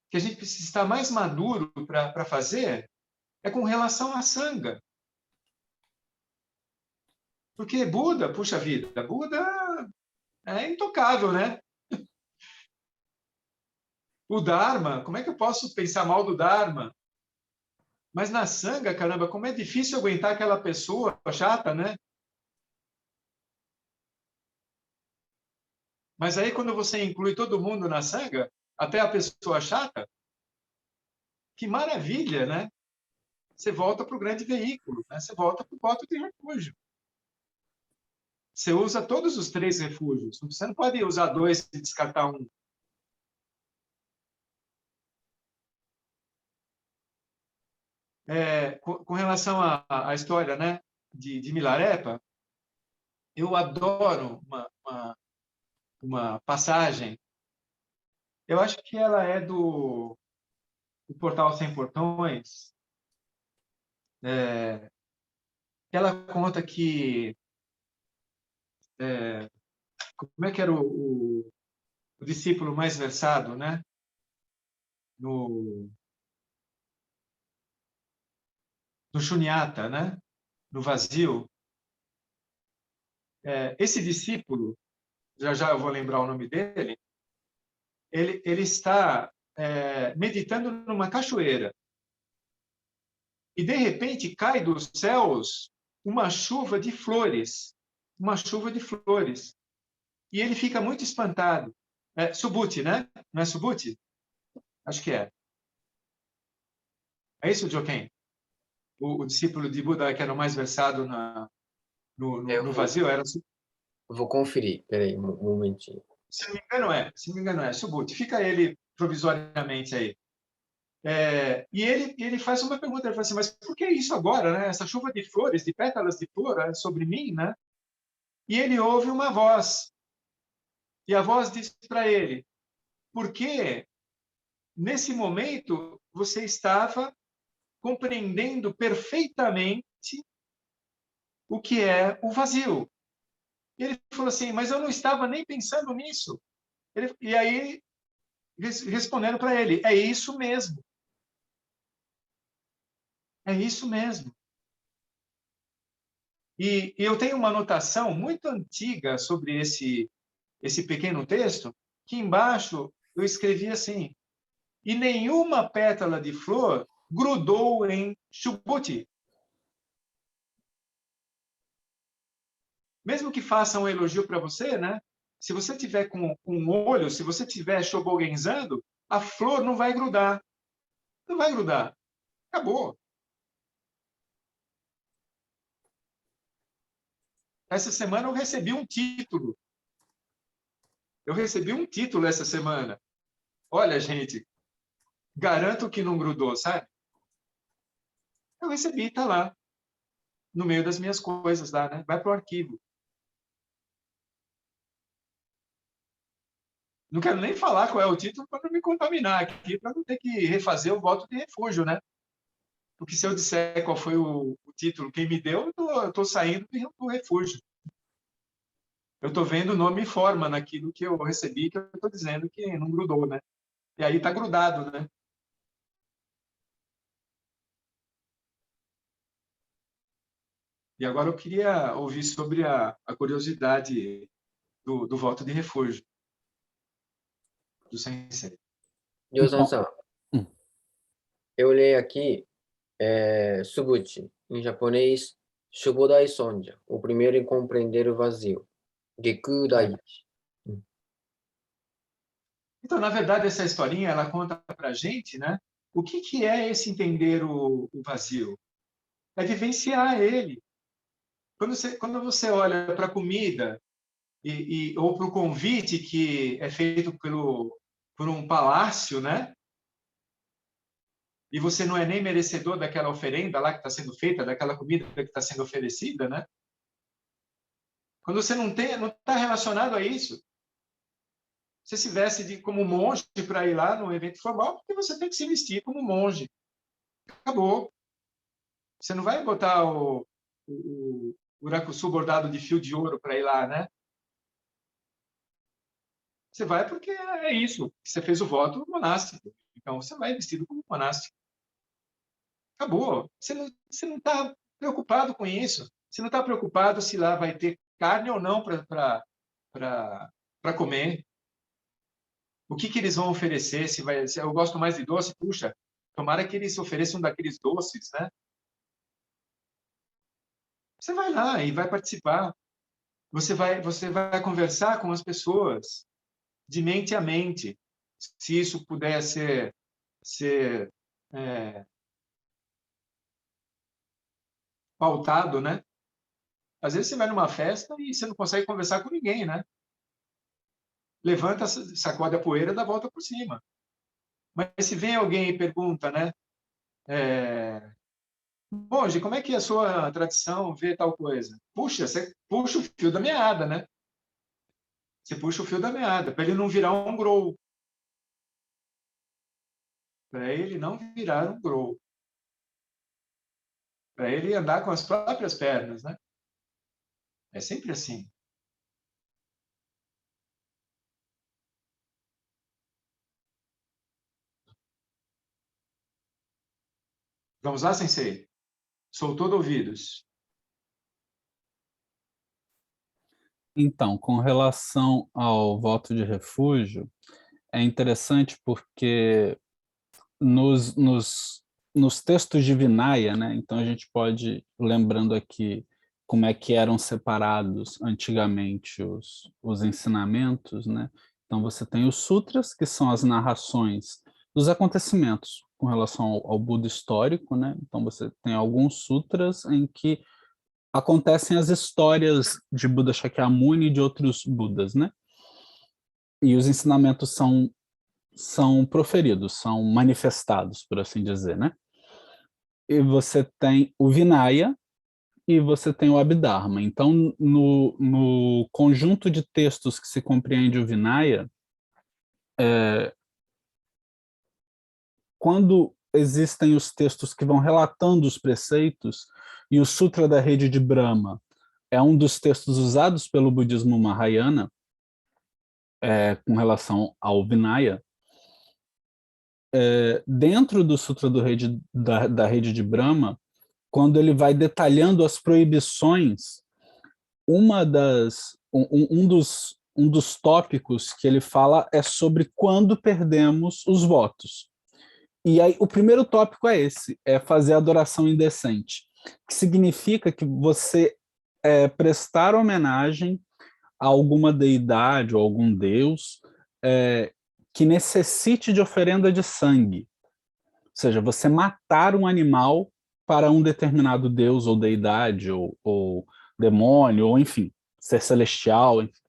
S2: que a gente precisa estar mais maduro para fazer é com relação à sanga. Porque Buda, puxa vida, Buda é intocável, né? O Dharma, como é que eu posso pensar mal do Dharma? Mas na sanga, caramba, como é difícil aguentar aquela pessoa chata, né? Mas aí quando você inclui todo mundo na sanga, até a pessoa chata, que maravilha, né? Você volta para o grande veículo, né? Você volta para o voto de refúgio. Você usa todos os 3 refúgios. Você não pode usar 2 e descartar um. Com relação à história, né, de Milarepa, eu adoro uma passagem. Eu acho que ela é do Portal Sem Portões. Ela conta que como é que era o discípulo mais versado, né, no shunyata, né, no vazio. Esse discípulo, já eu vou lembrar o nome dele, ele está meditando numa cachoeira. E, de repente, cai dos céus uma chuva de flores. Uma chuva de flores. E ele fica muito espantado. Subhuti, né? Não é Subhuti? Acho que é. É isso, Jochen? O discípulo de Buda que era o mais versado no vazio era...
S4: Vou conferir. Peraí, um momentinho.
S2: Se não me engano é Subhuti. Fica ele provisoriamente aí. E ele faz uma pergunta, ele fala assim, mas por que isso agora, né? Essa chuva de flores, de pétalas de flor sobre mim, né? E ele ouve uma voz. E a voz diz para ele, porque nesse momento você estava compreendendo perfeitamente o que é o vazio. E ele falou assim, mas eu não estava nem pensando nisso. E aí, respondendo para ele, é isso mesmo. É isso mesmo. E eu tenho uma anotação muito antiga sobre esse pequeno texto, que embaixo eu escrevi assim, e nenhuma pétala de flor grudou em Subhuti. Mesmo que façam um elogio para você, né? Se você tiver com um olho, se você tiver shobogenzando, a flor não vai grudar. Não vai grudar. Acabou. Essa semana eu recebi um título. Eu recebi um título essa semana. Olha, gente, garanto que não grudou, sabe? Eu recebi, tá lá. No meio das minhas coisas lá, né? Vai para o arquivo. Não quero nem falar qual é o título para não me contaminar aqui, para não ter que refazer o voto de refúgio, né? Porque se eu disser qual foi o título, quem me deu, eu estou saindo do refúgio. Eu estou vendo nome e forma naquilo que eu recebi, que eu estou dizendo que não grudou, né? E aí está grudado, né? E agora eu queria ouvir sobre a curiosidade do voto de refúgio do Sensei.
S4: Yosan-san,
S1: Hum.
S4: eu leio aqui Subhuti, em japonês, Shubodai Sonja, o primeiro em compreender o vazio. Geku Daichi.
S2: Então, na verdade, essa historinha ela conta para a gente, né? O que é esse entender o vazio? É vivenciar ele. Quando você olha para a comida ou para o convite que é feito por um palácio, né? E você não é nem merecedor daquela oferenda lá que está sendo feita, daquela comida que está sendo oferecida, né? Quando você não está relacionado a isso, você se veste como monge para ir lá no evento formal, porque você tem que se vestir como monge. Acabou. Você não vai botar o uracuçu bordado de fio de ouro para ir lá, né? Você vai porque é isso. Você fez o voto monástico. Então, você vai vestido como monástico. Acabou. Você não está preocupado com isso. Você não está preocupado se lá vai ter carne ou não para comer. O que eles vão oferecer? Se eu gosto mais de doce, puxa, tomara que eles ofereçam daqueles doces, né? Você vai lá e vai participar. Você vai conversar com as pessoas de mente a mente. Se isso puder ser pautado, né? Às vezes você vai numa festa e você não consegue conversar com ninguém, né? Levanta, sacode a poeira e dá a volta por cima. Mas se vem alguém e pergunta, né? Monge, como é que a sua tradição vê tal coisa? Puxa, você puxa o fio da meada, né? Você puxa o fio da meada, para ele não virar um grou. Para ele não virar um grou. Para ele andar com as próprias pernas, né? É sempre assim. Vamos lá, sensei? Sou todo ouvidos.
S1: Então, com relação ao voto de refúgio, é interessante porque nos textos de Vinaya, né? Então a gente pode, lembrando aqui como é que eram separados antigamente os ensinamentos, né? Então você tem os sutras, que são as narrações dos acontecimentos com relação ao Buda histórico, né? Então você tem alguns sutras em que acontecem as histórias de Buda Shakyamuni e de outros Budas, né? E os ensinamentos são proferidos, são manifestados, por assim dizer, né? E você tem o Vinaya e você tem o Abhidharma. Então, no conjunto de textos que se compreende o Vinaya, quando existem os textos que vão relatando os preceitos, e o Sutra da Rede de Brahma é um dos textos usados pelo budismo Mahayana com relação ao Vinaya. Dentro do Sutra da Rede de Brahma, quando ele vai detalhando as proibições, um dos tópicos que ele fala é sobre quando perdemos os votos. E aí o primeiro tópico é esse, é fazer adoração indecente, que significa que você prestar homenagem a alguma deidade ou algum deus que necessite de oferenda de sangue. Ou seja, você matar um animal para um determinado deus ou deidade ou demônio, ou enfim, ser celestial, enfim.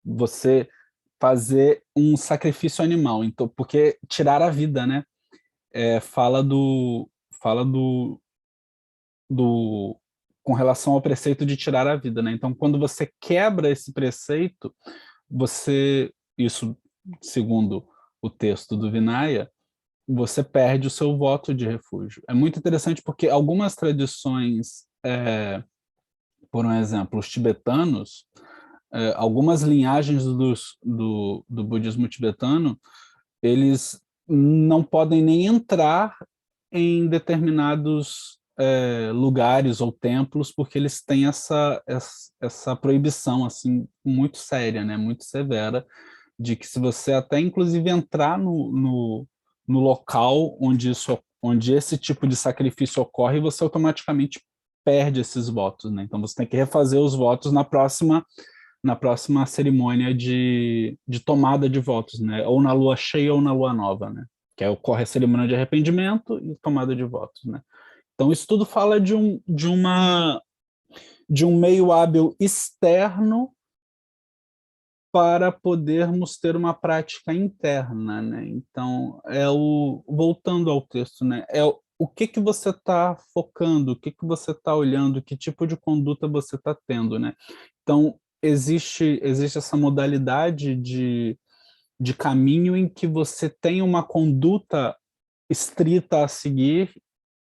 S1: Você fazer um sacrifício animal, então, porque tirar a vida, né? Fala com relação ao preceito de tirar a vida, né? Então, quando você quebra esse preceito, isso segundo o texto do Vinaya, você perde o seu voto de refúgio. É muito interessante porque algumas tradições, por um exemplo, os tibetanos, algumas linhagens do budismo tibetano, eles não podem nem entrar em determinados lugares ou templos, porque eles têm essa proibição assim, muito séria, né, muito severa, de que se você até inclusive entrar no local onde esse tipo de sacrifício ocorre, você automaticamente perde esses votos, né? Então você tem que refazer os votos na próxima cerimônia de tomada de votos, né? Ou na lua cheia ou na lua nova, né? Que aí ocorre a cerimônia de arrependimento e tomada de votos, né? Então isso tudo fala de um meio hábil externo para podermos ter uma prática interna, né? Então, voltando ao texto, né? O que você está focando, o que você está olhando, que tipo de conduta você está tendo, né? Então, existe essa modalidade de caminho em que você tem uma conduta estrita a seguir,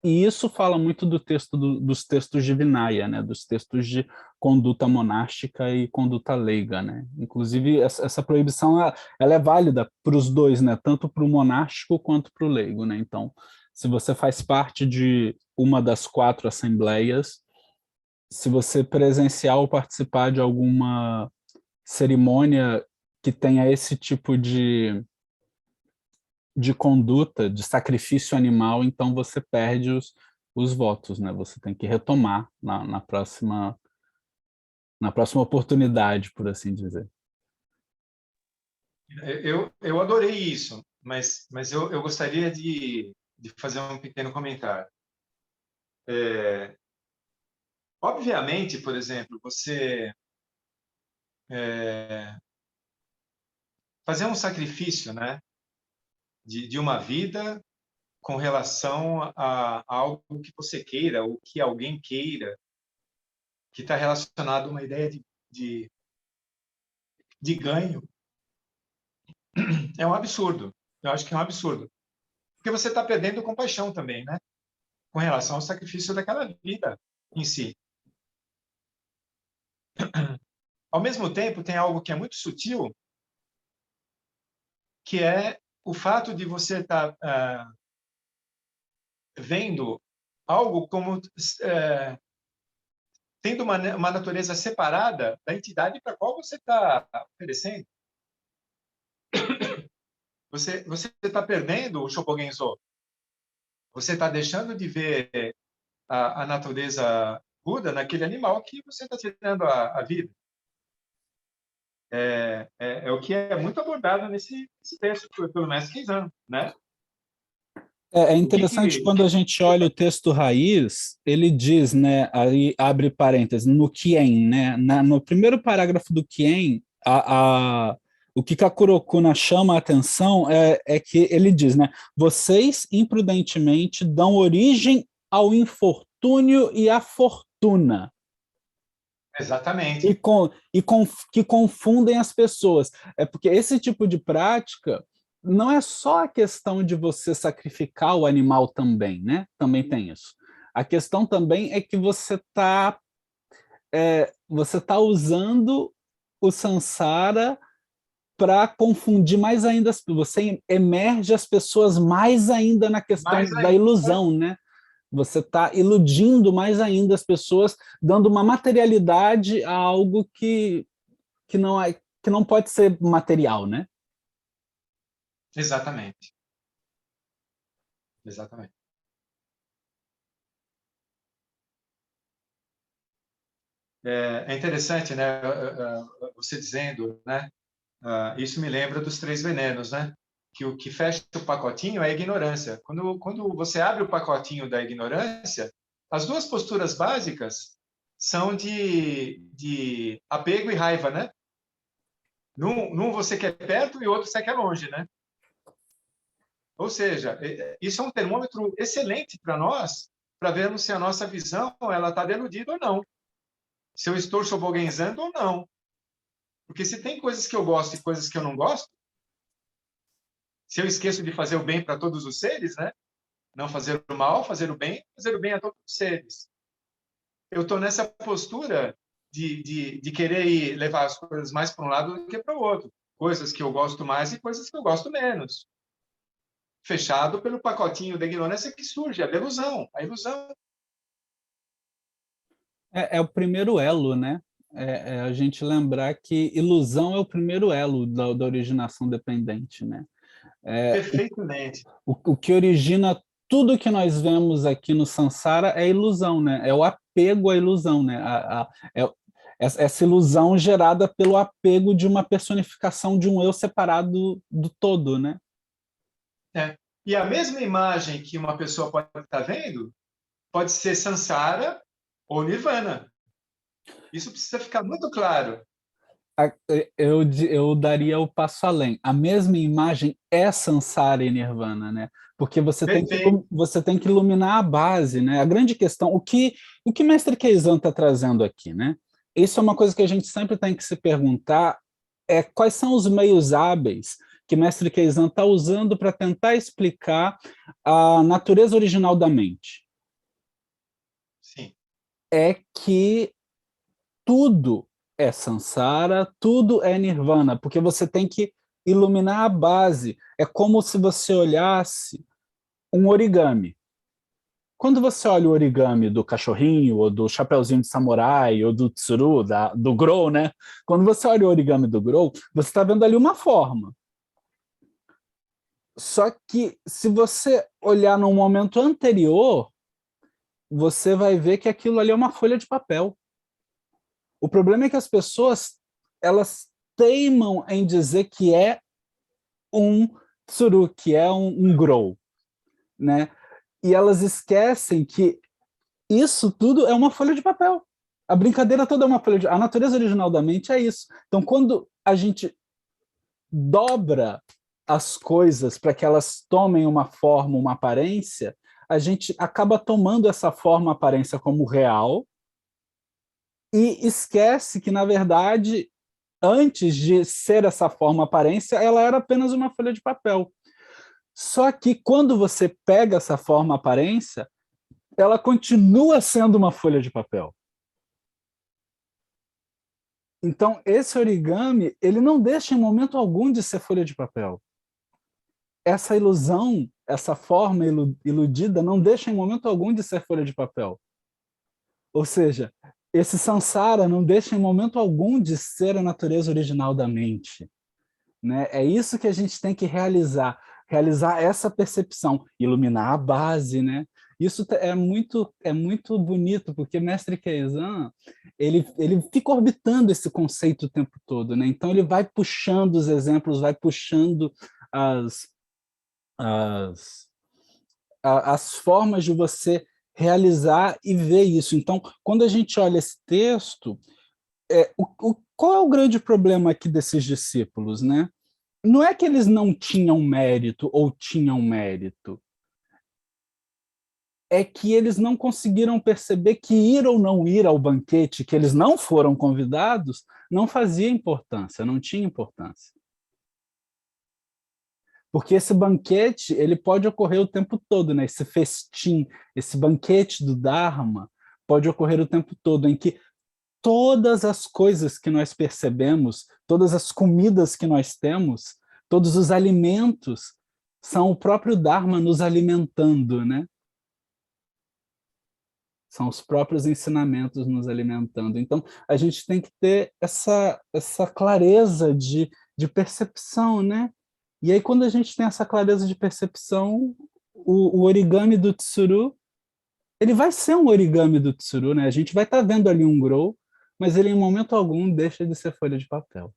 S1: e isso fala muito dos textos de Vinaya, né? Dos textos de conduta monástica e conduta leiga, né? Inclusive, essa proibição ela é válida para os dois, né? Tanto para o monástico quanto para o leigo, né? Então, se você faz parte de uma das 4 assembleias, se você presenciar ou participar de alguma cerimônia que tenha esse tipo de conduta, de sacrifício animal, então você perde os votos, né? Você tem que retomar na próxima oportunidade, por assim dizer.
S2: Eu adorei isso, mas eu gostaria de fazer um pequeno comentário. Obviamente, por exemplo, você fazer um sacrifício, né, de uma vida com relação a algo que você queira, ou que alguém queira, que está relacionado a uma ideia de ganho, é um absurdo. Eu acho que é um absurdo. Porque você está perdendo compaixão também, né? Com relação ao sacrifício daquela vida em si. Ao mesmo tempo, tem algo que é muito sutil, que é o fato de você estar vendo algo como tendo uma natureza separada da entidade para a qual você está oferecendo. Você está perdendo o Shobogenzo. Você está deixando de ver a natureza Buda naquele animal que você está tirando a vida. É o que é muito abordado nesse texto pelo mestre Keizan, né?
S1: É interessante quando a gente olha o texto raiz, ele diz, né, aí abre parênteses, no Kien, né, no primeiro parágrafo do Kien, o que Kakurokuna chama a atenção é que ele diz, né, vocês imprudentemente dão origem ao infortúnio e à fortuna.
S2: Exatamente.
S1: Que confundem as pessoas. É porque esse tipo de prática não é só a questão de você sacrificar o animal também, né? Também tem isso. A questão também é que você tá usando o samsara para confundir mais ainda, você emerge as pessoas mais ainda na questão da ilusão, né? Você está iludindo mais ainda as pessoas, dando uma materialidade a algo que não pode ser material, né?
S2: Exatamente. Exatamente. É interessante, né? Você dizendo, né? Isso me lembra dos 3 venenos, né? Que o que fecha o pacotinho é a ignorância. Quando você abre o pacotinho da ignorância, as 2 posturas básicas são de apego e raiva, né? Num você quer perto e outro você quer longe, né? Ou seja, isso é um termômetro excelente para nós, para vermos se a nossa visão ela está deludida ou não. Se eu estou choboguenzando ou não. Porque se tem coisas que eu gosto e coisas que eu não gosto, se eu esqueço de fazer o bem para todos os seres, né? Não fazer o mal, fazer o bem a todos os seres. Eu estou nessa postura de querer levar as coisas mais para um lado do que para o outro. Coisas que eu gosto mais e coisas que eu gosto menos. Fechado pelo pacotinho da ignorância que surge, a ilusão. A ilusão.
S1: É o primeiro elo, né? A gente lembrar que ilusão é o primeiro elo da originação dependente, né?
S2: Perfeitamente.
S1: O que origina tudo que nós vemos aqui no Sansara é ilusão, né? É o apego à ilusão, né? Essa ilusão gerada pelo apego de uma personificação de um eu separado do todo, né?
S2: E a mesma imagem que uma pessoa pode estar vendo pode ser Sansara ou Nirvana. Isso precisa ficar muito claro.
S1: Eu daria o passo além. A mesma imagem é Sansara e Nirvana, né? Porque você tem que iluminar a base, né? A grande questão, o que Mestre Keizan está trazendo aqui, né? Isso é uma coisa que a gente sempre tem que se perguntar, quais são os meios hábeis que Mestre Keizan está usando para tentar explicar a natureza original da mente.
S2: Sim.
S1: É que tudo é Sansara, tudo é Nirvana, porque você tem que iluminar a base. É como se você olhasse um origami. Quando você olha o origami do cachorrinho, ou do chapeuzinho de samurai, ou do tsuru, do Grou, né? Quando você olha o origami do Grou, você está vendo ali uma forma. Só que, se você olhar num momento anterior, você vai ver que aquilo ali é uma folha de papel. O problema é que as pessoas, elas teimam em dizer que é um tsuru, que é um grou, né? E elas esquecem que isso tudo é uma folha de papel. A brincadeira toda é uma folha de... A natureza original da mente é isso. Então, quando a gente dobra as coisas para que elas tomem uma forma, uma aparência, a gente acaba tomando essa forma, aparência como real e esquece que, na verdade, antes de ser essa forma, aparência, ela era apenas uma folha de papel. Só que quando você pega essa forma, aparência, ela continua sendo uma folha de papel. Então, esse origami, ele não deixa em momento algum de ser folha de papel. Essa ilusão, essa forma iludida, não deixa em momento algum de ser folha de papel. Ou seja, esse samsara não deixa em momento algum de ser a natureza original da mente, né? É isso que a gente tem que realizar essa percepção, iluminar a base, né? Isso é muito bonito, porque Mestre Keizan, ele fica orbitando esse conceito o tempo todo, né? Então ele vai puxando os exemplos, vai puxando as formas de você realizar e ver isso. Então, quando a gente olha esse texto, qual é o grande problema aqui desses discípulos, né? Não é que eles não tinham mérito ou tinham mérito, é que eles não conseguiram perceber que ir ou não ir ao banquete, que eles não foram convidados, não fazia importância, não tinha importância. Porque esse banquete, ele pode ocorrer o tempo todo, né? Esse festim, esse banquete do Dharma pode ocorrer o tempo todo, em que todas as coisas que nós percebemos, todas as comidas que nós temos, todos os alimentos, são o próprio Dharma nos alimentando, né? São os próprios ensinamentos nos alimentando. Então, a gente tem que ter essa clareza de percepção, né? E aí, quando a gente tem essa clareza de percepção, o origami do Tsuru, ele vai ser um origami do Tsuru, né? A gente vai estar vendo ali um grow, mas ele, em momento algum, deixa de ser folha de papel.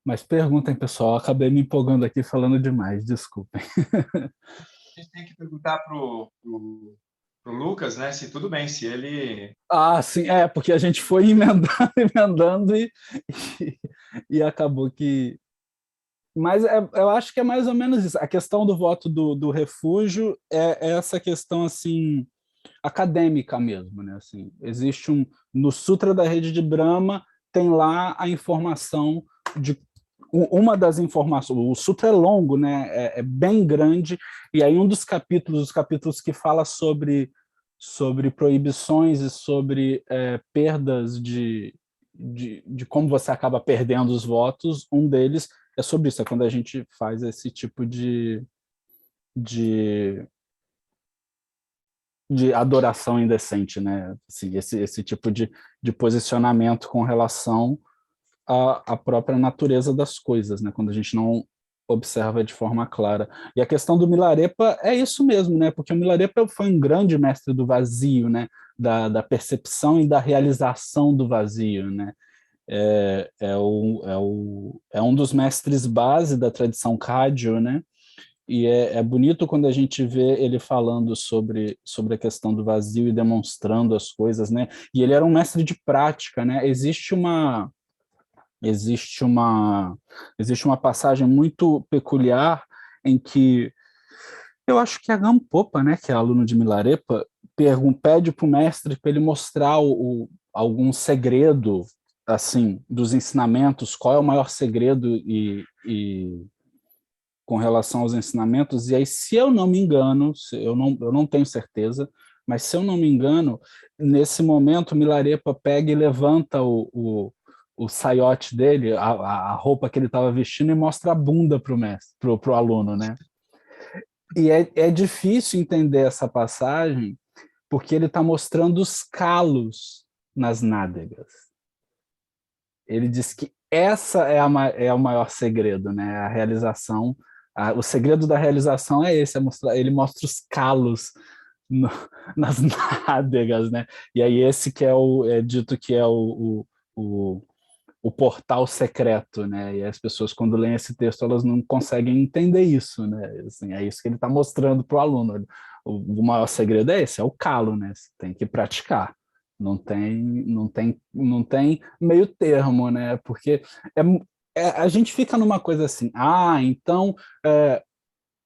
S1: Mas perguntem, pessoal, acabei me empolgando aqui falando demais, desculpem.
S2: A gente tem que perguntar pro Lucas, né, se tudo bem, se ele...
S1: Ah, sim, porque a gente foi emendando, emendando e acabou que... Mas eu acho que é mais ou menos isso. A questão do voto do refúgio é essa questão, assim, acadêmica mesmo, né? Assim, existe no Sutra da Rede de Brahma, tem lá a informação de uma das informações. O sutra é longo, né? É bem grande, e aí um dos capítulos, os capítulos que fala sobre proibições e sobre perdas de como você acaba perdendo os votos, um deles é sobre isso, é quando a gente faz esse tipo de adoração indecente, né? Assim, esse tipo de posicionamento com relação à própria natureza das coisas, né? Quando a gente não observa de forma clara. E a questão do Milarepa é isso mesmo, né? Porque o Milarepa foi um grande mestre do vazio, né? Da percepção e da realização do vazio, né? É um dos mestres base da tradição Kagyu, né? E é bonito quando a gente vê ele falando sobre a questão do vazio e demonstrando as coisas, né? E ele era um mestre de prática, né? Existe uma passagem muito peculiar em que eu acho que a Gampopa, né, que é aluno de Milarepa, pede para o mestre para ele mostrar algum segredo assim dos ensinamentos, qual é o maior segredo e com relação aos ensinamentos, e aí, se eu não me engano, eu não tenho certeza, mas se eu não me engano, nesse momento, Milarepa pega e levanta o saiote dele, a roupa que ele estava vestindo, e mostra a bunda para o mestre, pro aluno, né? E é difícil entender essa passagem, porque ele está mostrando os calos nas nádegas. Ele diz que essa é o maior segredo, né? A realização. O segredo da realização é esse, ele mostra os calos nas nádegas, né? E aí esse que é dito que é o portal secreto, né? E as pessoas, quando leem esse texto, elas não conseguem entender isso, né? Assim, é isso que ele está mostrando para o aluno. O maior segredo é esse, é o calo, né? Você tem que praticar. Não tem meio termo, né? Porque a gente fica numa coisa assim, então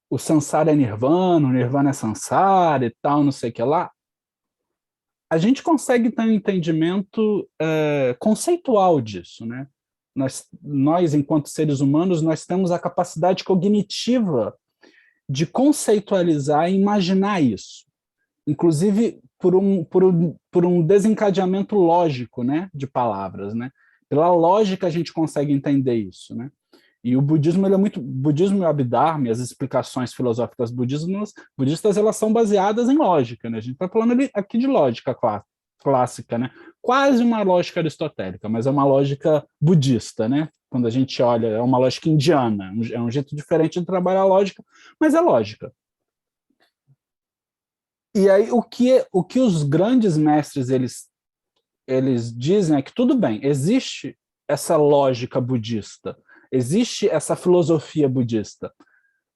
S1: o samsara é nirvana, o nirvana é samsara e tal, não sei o que lá. A gente consegue ter um entendimento conceitual disso, né? Nós, enquanto seres humanos, nós temos a capacidade cognitiva de conceitualizar e imaginar isso. Inclusive por um desencadeamento lógico, né, de palavras, né? Pela lógica a gente consegue entender isso, né? E o budismo, budismo e o Abhidharma, as explicações filosóficas budistas, elas são baseadas em lógica, né? A gente está falando aqui de lógica clássica, né? Quase uma lógica aristotélica, mas é uma lógica budista, né? Quando a gente olha, é uma lógica indiana, é um jeito diferente de trabalhar a lógica, mas é lógica. E aí o que os grandes mestres eles dizem é que tudo bem, existe essa lógica budista, existe essa filosofia budista,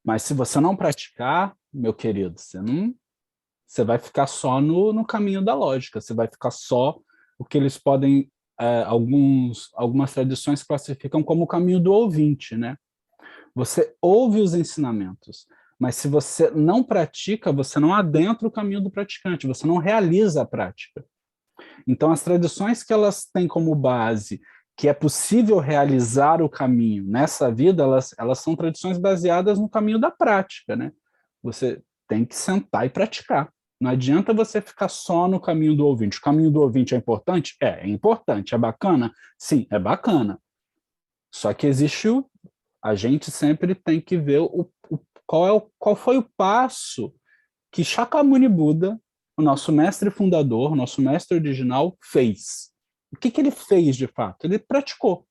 S1: mas se você não praticar, meu querido, você vai ficar só no caminho da lógica, você vai ficar só o que eles podem algumas tradições classificam como o caminho do ouvinte, né? Você ouve os ensinamentos, mas se você não pratica, você não adentra o caminho do praticante, você não realiza a prática. Então, as tradições que elas têm como base que é possível realizar o caminho nessa vida, elas são tradições baseadas no caminho da prática, né? Você tem que sentar e praticar. Não adianta você ficar só no caminho do ouvinte. O caminho do ouvinte é importante? É importante. É bacana? Sim, é bacana. Só que a gente sempre tem que ver qual foi o passo que Shakyamuni Buda, o nosso mestre fundador, o nosso mestre original, fez. O que ele fez de fato? Ele praticou.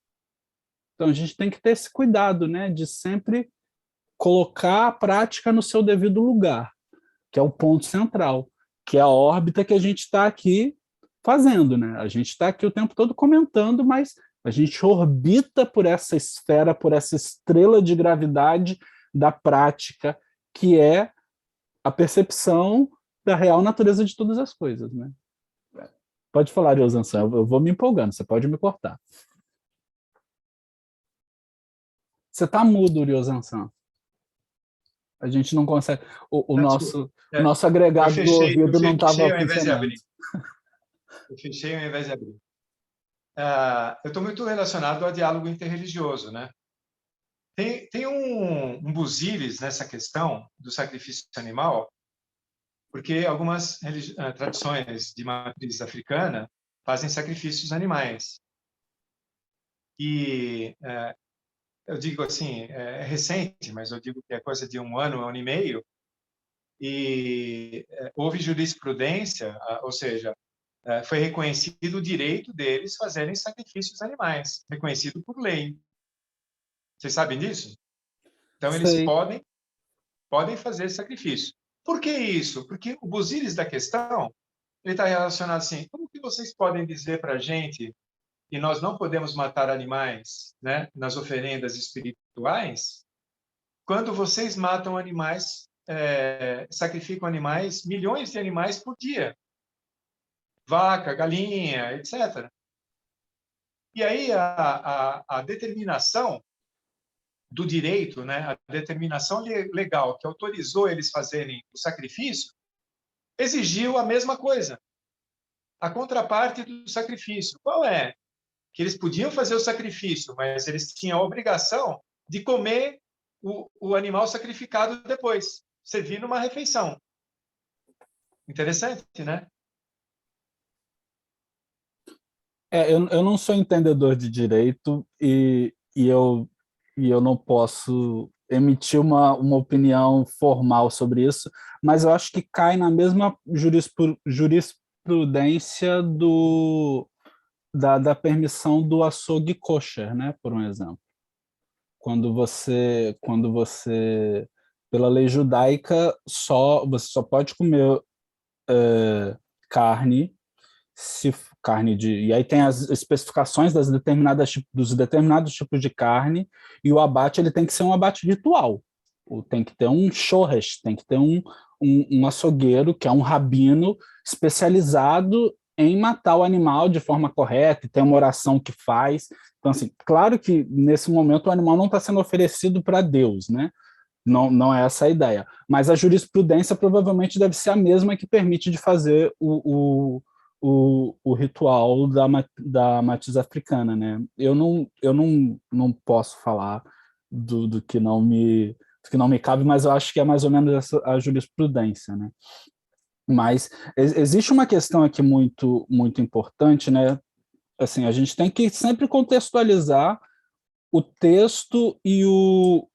S1: Então a gente tem que ter esse cuidado, né, de sempre colocar a prática no seu devido lugar, que é o ponto central, que é a órbita que a gente está aqui fazendo, né? A gente está aqui o tempo todo comentando, mas a gente orbita por essa esfera, por essa estrela de gravidade da prática, que é a percepção da real natureza de todas as coisas, né? Pode falar, Ryosan-san, eu vou me empolgando, você pode me cortar. Você está mudo, Ryosan-san. A gente não consegue. O nosso agregado do ouvido não estava funcionando.
S2: Eu fechei ao invés de abrir. Eu estou muito relacionado ao diálogo interreligioso, né? Tem um buziles nessa questão do sacrifício animal, porque algumas tradições de matriz africana fazem sacrifícios animais. E eu digo assim, é recente, mas eu digo que é coisa de um ano e meio, e houve jurisprudência, ou seja, foi reconhecido o direito deles fazerem sacrifícios animais, reconhecido por lei. Vocês sabem disso? Então, eles podem fazer sacrifício. Por que isso? Porque o buziles da questão ele está relacionado assim, como que vocês podem dizer para a gente que nós não podemos matar animais, né, nas oferendas espirituais, quando vocês matam animais, sacrificam animais, milhões de animais por dia? Vaca, galinha, etc. E aí a determinação do direito, né, a determinação legal que autorizou eles fazerem o sacrifício, exigiu a mesma coisa. A contraparte do sacrifício. Qual é? Que eles podiam fazer o sacrifício, mas eles tinham a obrigação de comer o animal sacrificado depois, servir numa refeição. Interessante, né?
S1: Eu não sou entendedor de direito e eu não posso emitir uma opinião formal sobre isso, mas eu acho que cai na mesma jurisprudência da permissão do açougue kosher, né, por um exemplo. Quando você pela lei judaica, você só pode comer carne e aí tem as especificações dos determinados tipos de carne, e o abate ele tem que ser um abate ritual. Tem que ter um shoresh, tem que ter um açougueiro, que é um rabino especializado em matar o animal de forma correta, e tem uma oração que faz. Então, assim, claro que nesse momento o animal não está sendo oferecido para Deus, né? Não é essa a ideia. Mas a jurisprudência provavelmente deve ser a mesma que permite de fazer o ritual da matriz africana, né? Eu não posso falar do que não me cabe, mas eu acho que é mais ou menos a jurisprudência, né? Mas existe uma questão aqui muito muito importante, né? Assim, a gente tem que sempre contextualizar o texto e o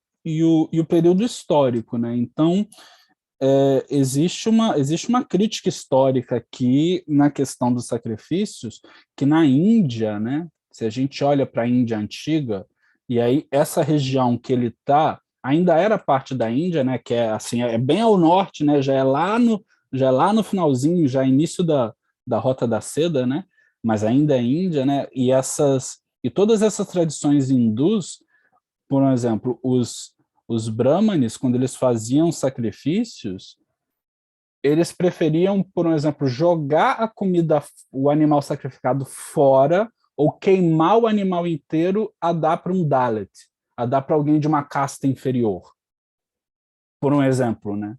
S1: período histórico, né? Então, existe uma crítica histórica aqui na questão dos sacrifícios, que na Índia, né, se a gente olha para a Índia antiga, e aí essa região que ele está ainda era parte da Índia, né, que é assim, é bem ao norte, né, já é lá no finalzinho, já início da Rota da Seda, né, mas ainda é Índia, né, e todas essas tradições hindus, por exemplo, os brahmanes, quando eles faziam sacrifícios, eles preferiam, por exemplo, jogar a comida, o animal sacrificado fora, ou queimar o animal inteiro a dar para um Dalit, a dar para alguém de uma casta inferior, por um exemplo, né?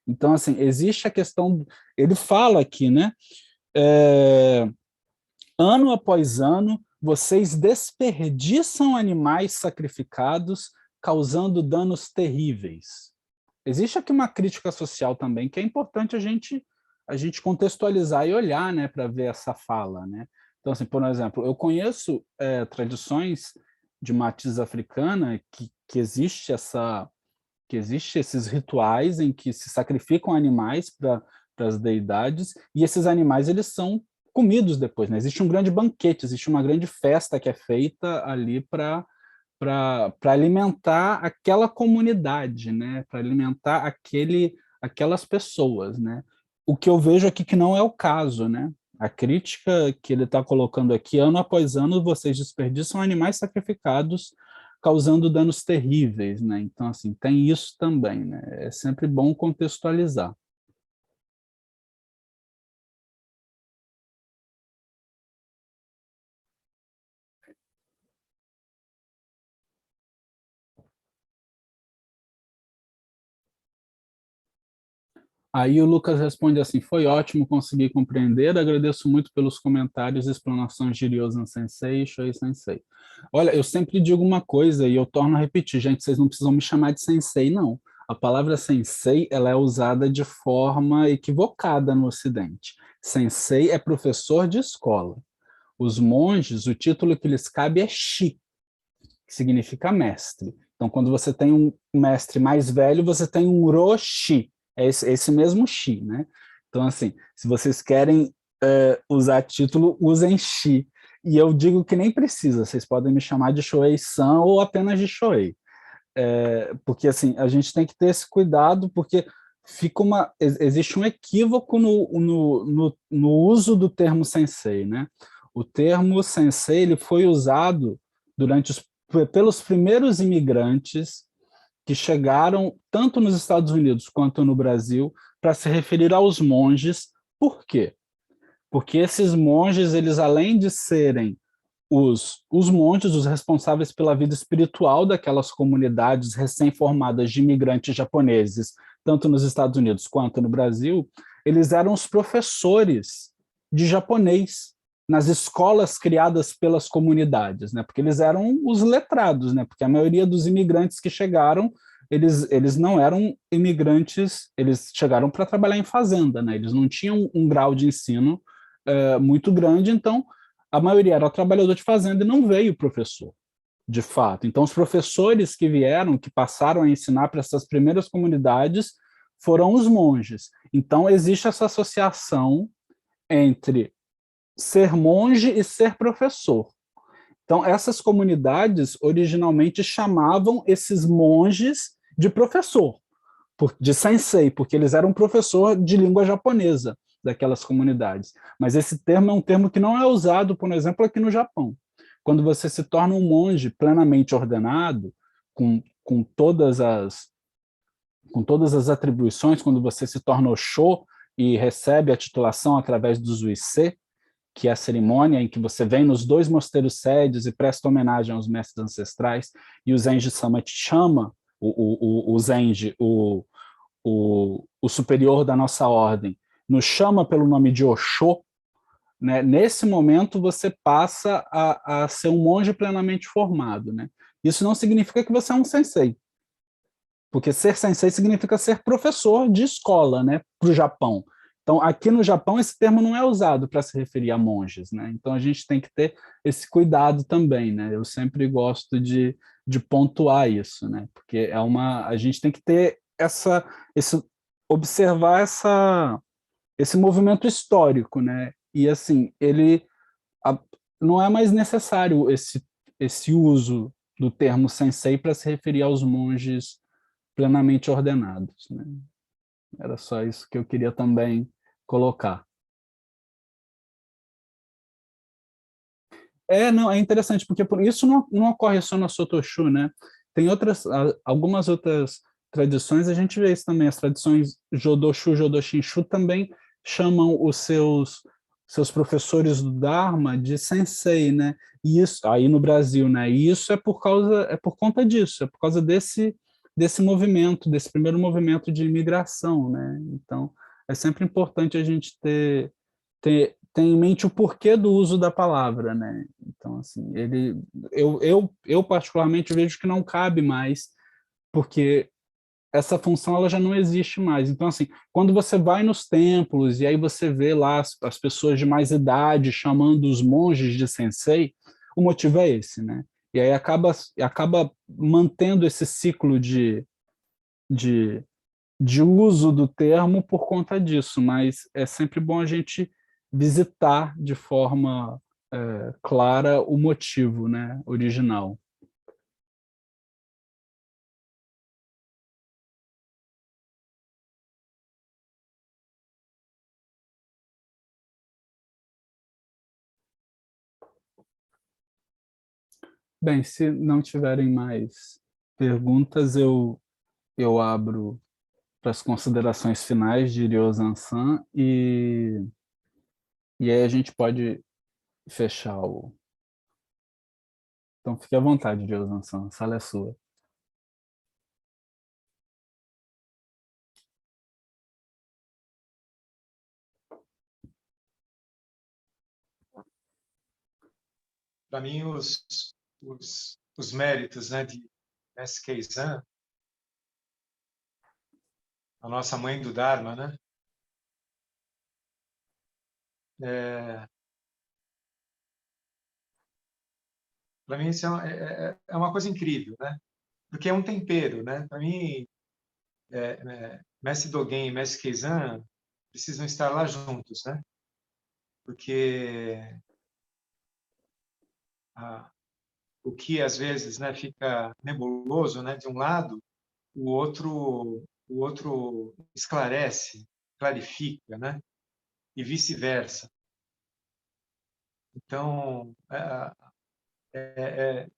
S1: Então, assim, existe a questão, ele fala aqui, né? Ano após ano, vocês desperdiçam animais sacrificados, causando danos terríveis. Existe aqui uma crítica social também, que é importante a gente contextualizar e olhar, né, para ver essa fala, né? Então, assim, por exemplo, eu conheço tradições de matriz africana que existe esses rituais em que se sacrificam animais para as deidades, e esses animais eles são comidos depois, né? Existe um grande banquete, existe uma grande festa que é feita ali para alimentar aquela comunidade, né? Para alimentar aquelas pessoas, né? O que eu vejo aqui que não é o caso, né? A crítica que ele está colocando aqui, ano após ano, vocês desperdiçam animais sacrificados, causando danos terríveis, né? Então, assim, tem isso também, né? É sempre bom contextualizar. Aí o Lucas responde assim, foi ótimo conseguir compreender, agradeço muito pelos comentários e explanações de Ryosan Sensei e Shoei Sensei. Olha, eu sempre digo uma coisa e eu torno a repetir, gente, vocês não precisam me chamar de Sensei, não. A palavra Sensei, ela é usada de forma equivocada no Ocidente. Sensei é professor de escola. Os monges, o título que lhes cabe é Shi, que significa mestre. Então, quando você tem um mestre mais velho, você tem um Roshi, é esse mesmo Shi, né? Então, assim, se vocês querem usar título, usem Shi. E eu digo que nem precisa, vocês podem me chamar de Shoei-san ou apenas de Shoei. Porque, assim, a gente tem que ter esse cuidado, porque existe um equívoco no uso do termo sensei, né? O termo sensei ele foi usado pelos primeiros imigrantes que chegaram tanto nos Estados Unidos quanto no Brasil para se referir aos monges. Por quê? Porque esses monges, eles além de serem os monges, os responsáveis pela vida espiritual daquelas comunidades recém-formadas de imigrantes japoneses, tanto nos Estados Unidos quanto no Brasil, eles eram os professores de japonês nas escolas criadas pelas comunidades, né? Porque eles eram os letrados, né? Porque a maioria dos imigrantes que chegaram, eles não eram imigrantes, eles chegaram para trabalhar em fazenda, né? Eles não tinham um grau de ensino muito grande, então a maioria era trabalhador de fazenda e não veio professor, de fato. Então, os professores que vieram, que passaram a ensinar para essas primeiras comunidades, foram os monges. Então, existe essa associação entre ser monge e ser professor. Então, essas comunidades originalmente chamavam esses monges de professor, de sensei, porque eles eram professor de língua japonesa daquelas comunidades. Mas esse termo é um termo que não é usado, por exemplo, aqui no Japão. Quando você se torna um monge plenamente ordenado, com todas as atribuições, quando você se torna Osho e recebe a titulação através do Zuisei, que é a cerimônia em que você vem nos 2 mosteiros sedes e presta homenagem aos mestres ancestrais, e o Zenji-sama te chama, o Zenji, o superior da nossa ordem, nos chama pelo nome de Osho, né? Nesse momento você passa a ser um monge plenamente formado, né? Isso não significa que você é um sensei, porque ser sensei significa ser professor de escola, né, para o Japão. Então, aqui no Japão, esse termo não é usado para se referir a monges, né? Então, a gente tem que ter esse cuidado também, né? Eu sempre gosto de pontuar isso, né? Porque a gente tem que ter observar esse movimento histórico, né? E, assim, não é mais necessário esse uso do termo sensei para se referir aos monges plenamente ordenados, né? Era só isso que eu queria também colocar. Não, é interessante, porque isso não ocorre só na Sotoshu, né? Tem algumas outras tradições, a gente vê isso também, as tradições Jodoshu, Jodoshinshu também chamam os seus seus professores do Dharma de sensei, né? E isso aí no Brasil, né? E isso é por conta disso, é por causa desse movimento, desse primeiro movimento de imigração, né? Então, é sempre importante a gente ter em mente o porquê do uso da palavra, né? Então, assim, eu particularmente vejo que não cabe mais, porque essa função ela já não existe mais. Então, assim, quando você vai nos templos e aí você vê lá as pessoas de mais idade chamando os monges de sensei, o motivo é esse, né? E aí acaba mantendo esse ciclo de, de uso do termo por conta disso, mas é sempre bom a gente visitar de forma clara o motivo, né, original. Bem, se não tiverem mais perguntas, eu abro para as considerações finais de Ryo-San e aí a gente pode fechar o... Então, fique à vontade, Ryo-San, a sala é sua.
S2: Para mim, os méritos, né, de Mestre Keizan, a nossa mãe do Dharma, né? Para mim, isso é uma coisa incrível, né? Porque é um tempero, né? Para mim, Mestre Dogen e Mestre Keizan precisam estar lá juntos, né? Porque o que às vezes, né, fica nebuloso, né, de um lado, o outro esclarece, clarifica, né? E vice-versa. Então,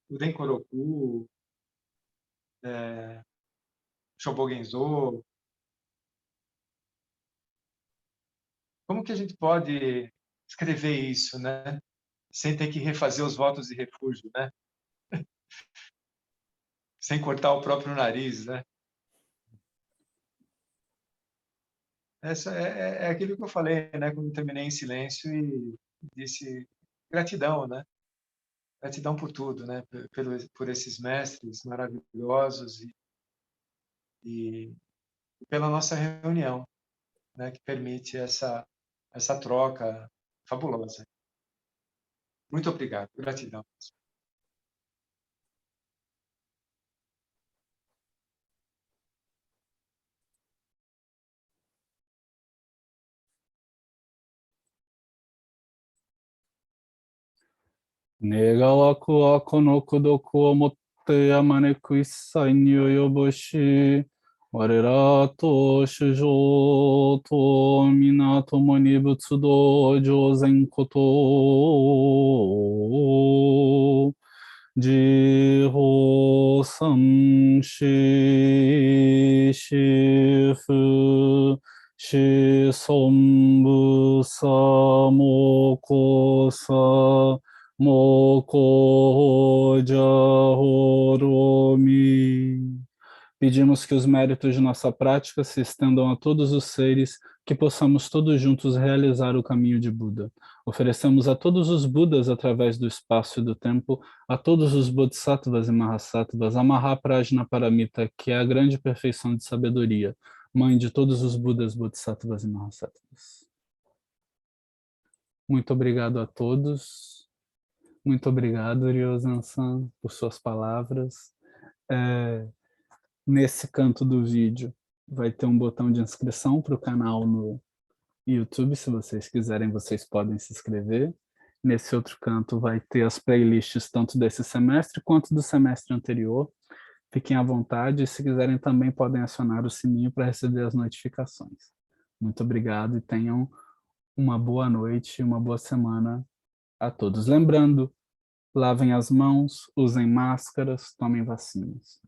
S2: o Denkoroku, Shobogenzo, como que a gente pode escrever isso, né? Sem ter que refazer os votos de refúgio, né? Sem cortar o próprio nariz, né? Essa é aquilo que eu falei, né? Quando terminei em silêncio e disse gratidão, né? Gratidão por tudo, né? Por esses mestres maravilhosos e pela nossa reunião, né? Que permite essa troca fabulosa. Muito obrigado, gratidão.
S1: Negawaku wa kono kudoku o motte yamaneku issai ni oyoboshi, warera to shujo to mina tomo ni butsudo jouzen koto, jiho san shi shifu, shi sombu sa moko sa, Mokoja Horomi. Pedimos que os méritos de nossa prática se estendam a todos os seres, que possamos todos juntos realizar o caminho de Buda. Oferecemos a todos os Budas através do espaço e do tempo, a todos os Bodhisattvas e Mahasattvas, a Mahaprajna Paramita, que é a grande perfeição de sabedoria, mãe de todos os Budas, Bodhisattvas e Mahasattvas. Muito obrigado a todos. Muito obrigado, Ryo-San, por suas palavras. Nesse canto do vídeo vai ter um botão de inscrição para o canal no YouTube. Se vocês quiserem, vocês podem se inscrever. Nesse outro canto vai ter as playlists tanto desse semestre quanto do semestre anterior. Fiquem à vontade e se quiserem também podem acionar o sininho para receber as notificações. Muito obrigado e tenham uma boa noite e uma boa semana a todos. Lembrando, lavem as mãos, usem máscaras, tomem vacinas.